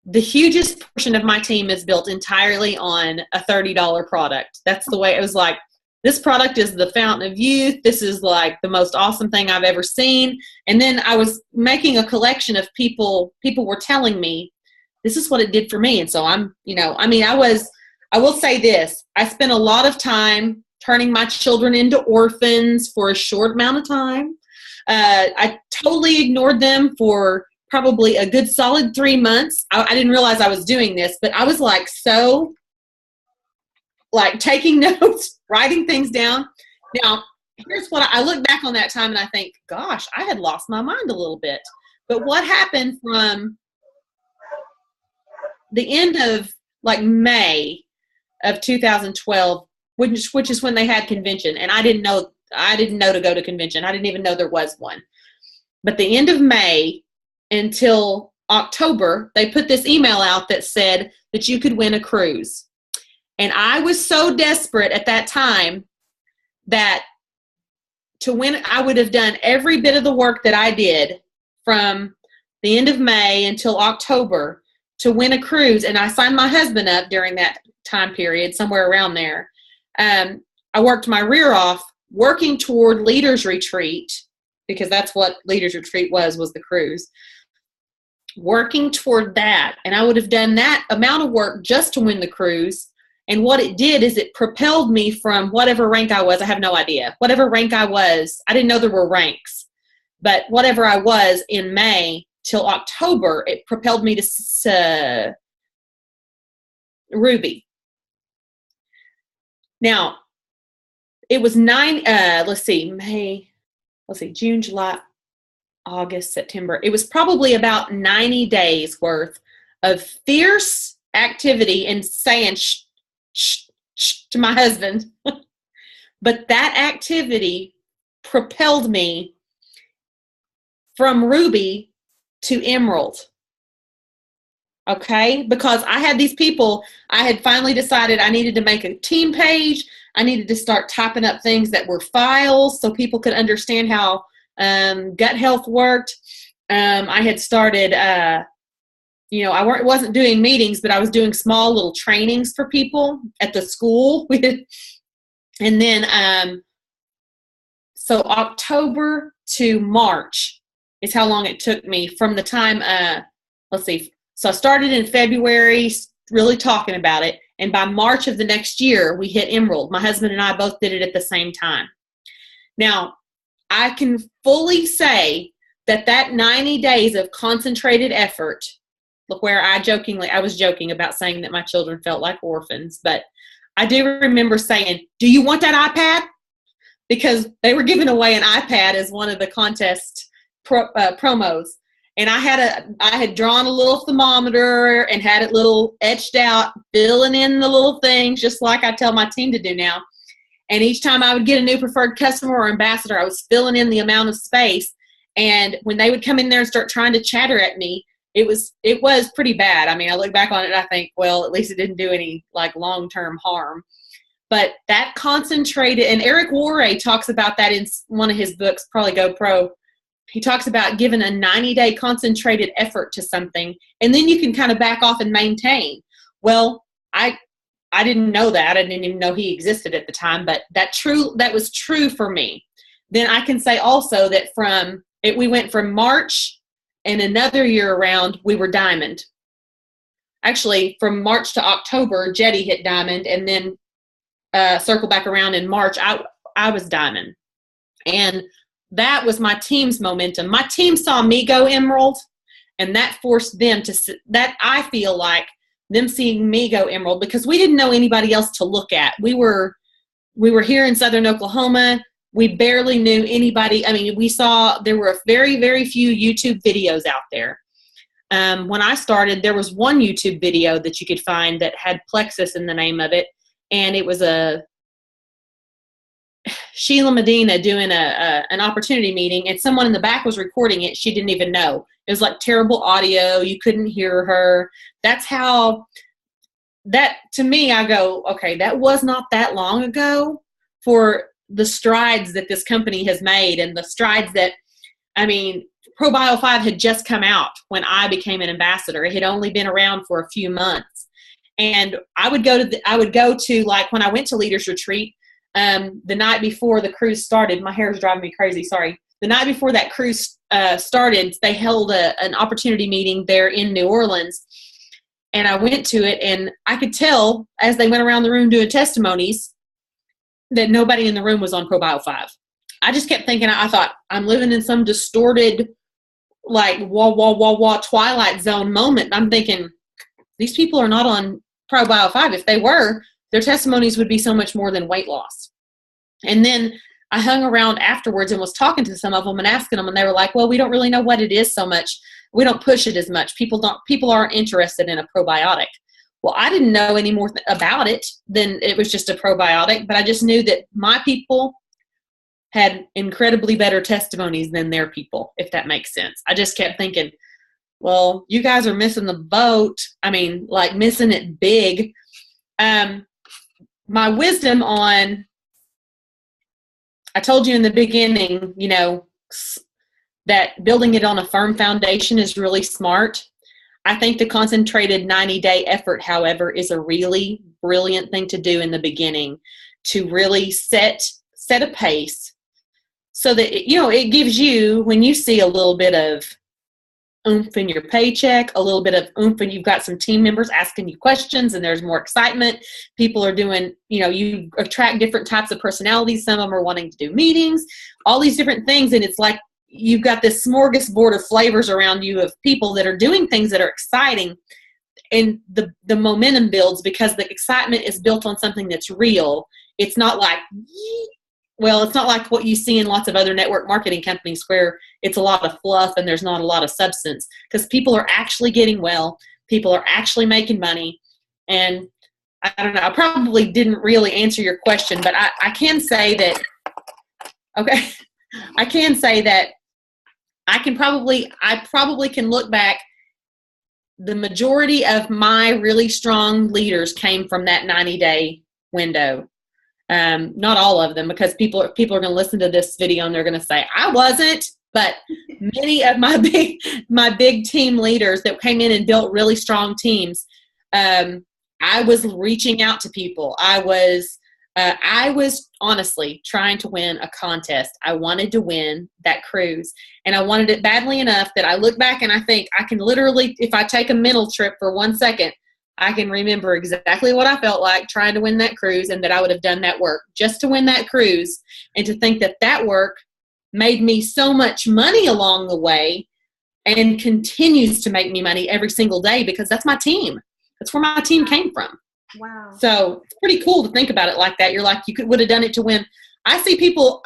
Speaker 2: the hugest portion of my team is built entirely on a $30 product. That's the way it was like, this product is the fountain of youth. This is like the most awesome thing I've ever seen. And then I was making a collection of people were telling me, this is what it did for me. And so I will say this, I spent a lot of time turning my children into orphans for a short amount of time. I totally ignored them for probably a good solid 3 months. I didn't realize I was doing this, but I was like, taking notes, writing things down. Now, here's what I look back on that time and I think, gosh, I had lost my mind a little bit. But what happened from the end of May of 2012, which is when they had convention, and I didn't know to go to convention. I didn't even know there was one. But the end of May until October, they put this email out that said that you could win a cruise. And I was so desperate at that time that to win, I would have done every bit of the work that I did from the end of May until October to win a cruise. And I signed my husband up during that time period, somewhere around there. I worked my rear off working toward Leaders Retreat, because that's what Leaders Retreat was the cruise. Working toward that. And I would have done that amount of work just to win the cruise. And what it did is it propelled me from whatever rank I was. I have no idea. Whatever rank I was, I didn't know there were ranks. But whatever I was in May till October, it propelled me to Ruby. Now, it was June, July, August, September. It was probably about 90 days worth of fierce activity and saying shh, shh, shh to my husband. But that activity propelled me from Ruby to Emerald. Okay? Because I had these people, I had finally decided I needed to make a team page. I needed to start typing up things that were files so people could understand how gut health worked. I had started, I wasn't doing meetings, but I was doing small little trainings for people at the school. And then, so October to March is how long it took me from the time, so I started in February, really talking about it. And by March of the next year, we hit Emerald. My husband and I both did it at the same time. Now, I can fully say that 90 days of concentrated effort, where I was joking about saying that my children felt like orphans, but I do remember saying, do you want that iPad? Because they were giving away an iPad as one of the contest promos. And I had drawn a little thermometer and had it little etched out, filling in the little things, just like I tell my team to do now. And each time I would get a new preferred customer or ambassador, I was filling in the amount of space. And when they would come in there and start trying to chatter at me, it was pretty bad. I mean, I look back on it and I think, well, at least it didn't do any long-term harm. But that concentrated, and Eric Worre talks about that in one of his books, probably GoPro. He talks about giving a 90-day concentrated effort to something, and then you can kind of back off and maintain. Well, I didn't know that. I didn't even know he existed at the time, but that was true for me. Then I can say also that we went from March and another year around, we were diamond. Actually, from March to October, Jetty hit diamond, and then circle back around in March, I was diamond. And that was my team's momentum. My team saw me go Emerald, and that forced them I feel like them seeing me go Emerald, because we didn't know anybody else to look at. We were here in Southern Oklahoma. We barely knew anybody. I mean, there were very, very few YouTube videos out there. When I started, there was one YouTube video that you could find that had Plexus in the name of it. And it was a Sheila Medina doing an opportunity meeting, and someone in the back was recording it. She didn't even know. It was like terrible audio. You couldn't hear her. That's how that, to me, I go, okay, that was not that long ago for the strides that this company has made, and the strides that, I mean, ProBio 5 had just come out when I became an ambassador. It had only been around for a few months. And I would go to like when I went to Leaders Retreat, the night before the cruise started. My hair is driving me crazy, sorry. The night before that cruise started, they held an opportunity meeting there in New Orleans. And I went to it, and I could tell as they went around the room doing testimonies that nobody in the room was on ProBio 5. I just kept thinking, I thought, I'm living in some distorted, like, wah, Twilight Zone moment. I'm thinking, these people are not on ProBio 5. If they were, their testimonies would be so much more than weight loss. And then I hung around afterwards and was talking to some of them and asking them, and they were like, well, we don't really know what it is so much. We don't push it as much. People aren't interested in a probiotic. Well, I didn't know any more about it than it was just a probiotic, but I just knew that my people had incredibly better testimonies than their people, if that makes sense. I just kept thinking, well, you guys are missing the boat. I mean, like missing it big. My wisdom on, I told you in the beginning, you know, that building it on a firm foundation is really smart. I think the concentrated 90-day effort, however, is a really brilliant thing to do in the beginning to really set a pace so that, you know, it gives you, when you see a little bit of oomph in your paycheck, a little bit of oomph, and you've got some team members asking you questions and there's more excitement. People are doing, you know, you attract different types of personalities. Some of them are wanting to do meetings, all these different things. And it's like you've got this smorgasbord of flavors around you of people that are doing things that are exciting. And the momentum builds because the excitement is built on something that's real. It's not like, well, it's not like what you see in lots of other network marketing companies where it's a lot of fluff and there's not a lot of substance, because people are actually getting well. People are actually making money. And I don't know, I probably didn't really answer your question, but I can say that, okay, I can say that I probably can look back. The majority of my really strong leaders came from that 90-day window. Not all of them, because people are going to listen to this video and they're going to say, I wasn't, but many of my big team leaders that came in and built really strong teams, I was reaching out to people. I was honestly trying to win a contest. I wanted to win that cruise, and I wanted it badly enough that I look back and I think I can literally, if I take a mental trip for 1 second, I can remember exactly what I felt like trying to win that cruise, and that I would have done that work just to win that cruise, and to think that that work made me so much money along the way and continues to make me money every single day, because that's my team. That's where my team came from.
Speaker 1: Wow.
Speaker 2: So it's pretty cool to think about it like that. You're like, would have done it to win. I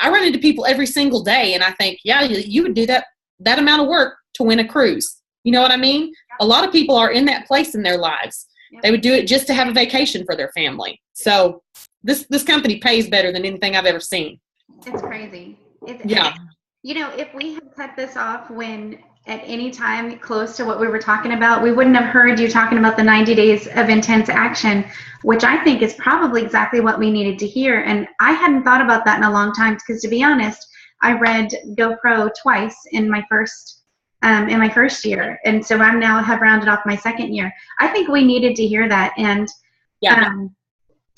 Speaker 2: run into people every single day, and I think, yeah, you would do that amount of work to win a cruise. You know what I mean? A lot of people are in that place in their lives. Yep. They would do it just to have a vacation for their family. So this company pays better than anything I've ever seen.
Speaker 1: It's crazy.
Speaker 2: Yeah.
Speaker 1: You know, if we had cut this off when at any time close to what we were talking about, we wouldn't have heard you talking about the 90 days of intense action, which I think is probably exactly what we needed to hear. And I hadn't thought about that in a long time, because to be honest, I read GoPro twice in my first year, and so I now have rounded off my second year. I think we needed to hear that, and yeah.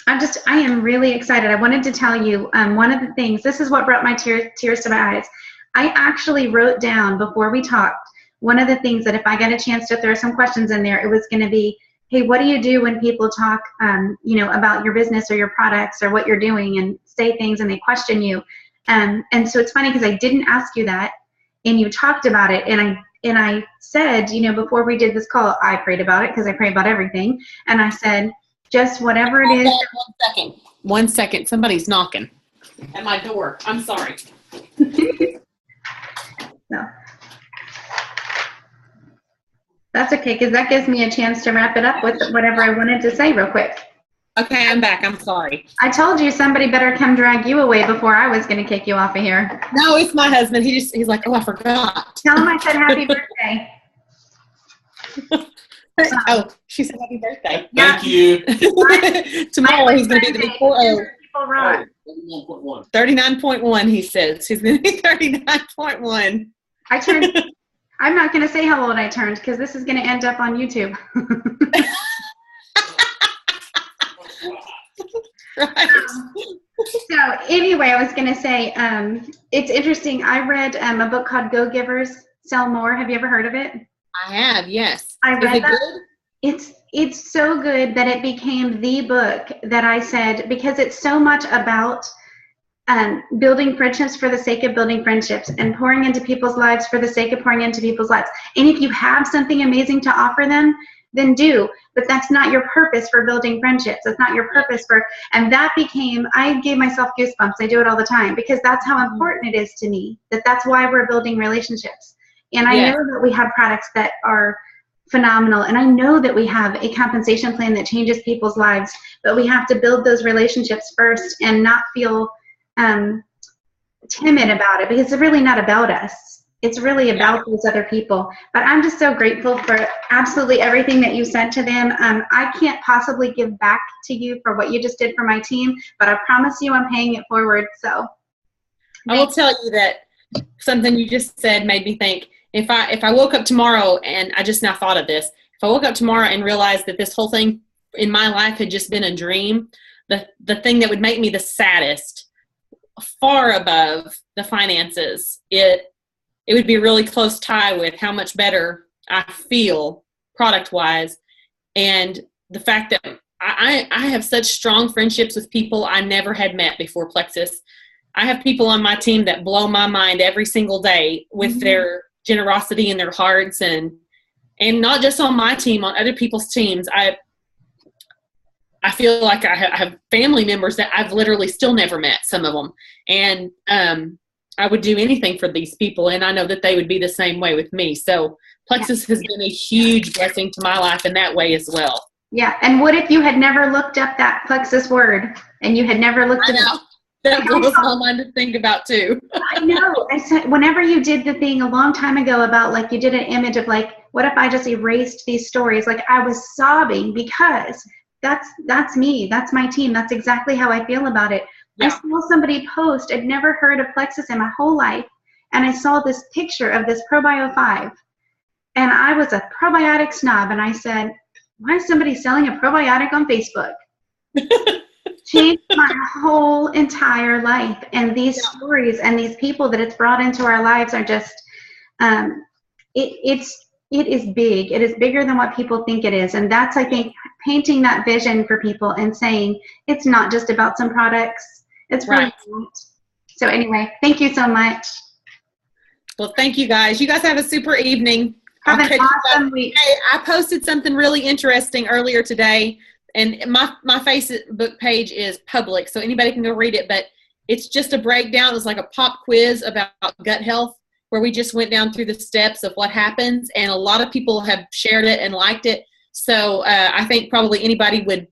Speaker 1: I am really excited. I wanted to tell you one of the things. This is what brought my tears to my eyes. I actually wrote down before we talked, one of the things that if I got a chance to throw some questions in there, it was going to be, hey, what do you do when people talk, about your business or your products or what you're doing, and say things and they question you? And so it's funny because I didn't ask you that, and you talked about it, and I said, before we did this call, I prayed about it because I pray about everything, and I said, just whatever it is.
Speaker 2: One second. Somebody's knocking. at my door. I'm sorry.
Speaker 1: No. That's okay, because that gives me a chance to wrap it up with whatever I wanted to say real quick.
Speaker 2: Okay, I'm back. I'm sorry.
Speaker 1: I told you somebody better come drag you away before I was going to kick you off of here.
Speaker 2: No, it's my husband. He's like, oh, I forgot.
Speaker 1: Tell him I said happy birthday.
Speaker 2: Oh, she said happy birthday.
Speaker 1: Yeah.
Speaker 4: Thank you.
Speaker 2: Tomorrow he's going to be the big 40.
Speaker 1: People wrong.
Speaker 2: 39.1, he says. He's going to be 39.1.
Speaker 1: I turned. I'm not going to say how old I turned because this is going to end up on YouTube.
Speaker 2: Right.
Speaker 1: So anyway, I was going to say, it's interesting. I read a book called Go Givers, Sell More. Have you ever heard of it?
Speaker 2: I have, yes.
Speaker 1: I read
Speaker 2: Is it
Speaker 1: that.
Speaker 2: good?
Speaker 1: It's so good that it became the book that I said, because it's so much about building friendships for the sake of building friendships and pouring into people's lives for the sake of pouring into people's lives. And if you have something amazing to offer them, then do. But that's not your purpose for building friendships. That's not your purpose for, and that became, I gave myself goosebumps. I do it all the time because that's how important it is to me, that's why we're building relationships. And I know that we have products that are phenomenal. And I know that we have a compensation plan that changes people's lives, but we have to build those relationships first and not feel timid about it, because it's really not about us. It's really about those other people. But I'm just so grateful for absolutely everything that you said to them. I can't possibly give back to you for what you just did for my team, but I promise you I'm paying it forward. So
Speaker 2: I will tell you that something you just said made me think, if I woke up tomorrow, and I just now thought of this, if I woke up tomorrow and realized that this whole thing in my life had just been a dream, the thing that would make me the saddest, far above the finances, it would be a really close tie with how much better I feel product-wise, and the fact that I have such strong friendships with people I never had met before Plexus. I have people on my team that blow my mind every single day with their generosity and their hearts, and not just on my team, on other people's teams. I feel like I have family members that I've literally still never met, some of them. And I would do anything for these people, and I know that they would be the same way with me. So Plexus has been a huge blessing to my life in that way as well.
Speaker 1: Yeah, and what if you had never looked up that Plexus word and you had never looked it up?
Speaker 2: That blows my mind to think about too.
Speaker 1: I know. I said, whenever you did the thing a long time ago about, like, you did an image of, like, what if I just erased these stories? Like, I was sobbing because that's me. That's my team. That's exactly how I feel about it. Yeah. I saw somebody post, I'd never heard of Plexus in my whole life, and I saw this picture of this Probio 5. And I was a probiotic snob, and I said, why is somebody selling a probiotic on Facebook? Changed my whole entire life. And these stories and these people that it's brought into our lives are just, it is big. It is bigger than what people think it is. And that's, I think, painting that vision for people and saying it's not just about some products. It's really not. So anyway, thank you so much.
Speaker 2: Well, thank you guys. You guys have a super evening.
Speaker 1: Have an awesome week.
Speaker 2: Hey, I posted something really interesting earlier today, and my Facebook page is public, so anybody can go read it, but it's just a breakdown. It's like a pop quiz about gut health, where we just went down through the steps of what happens, and a lot of people have shared it and liked it. So I think probably anybody would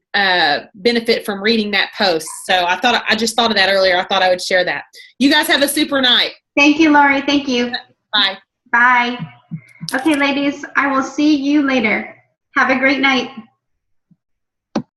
Speaker 2: benefit from reading that post. So I just thought of that earlier. I thought I would share that. You guys have a super night.
Speaker 1: Thank you, Lori. Thank you.
Speaker 2: Bye.
Speaker 1: Bye. Okay, ladies, I will see you later. Have a great night.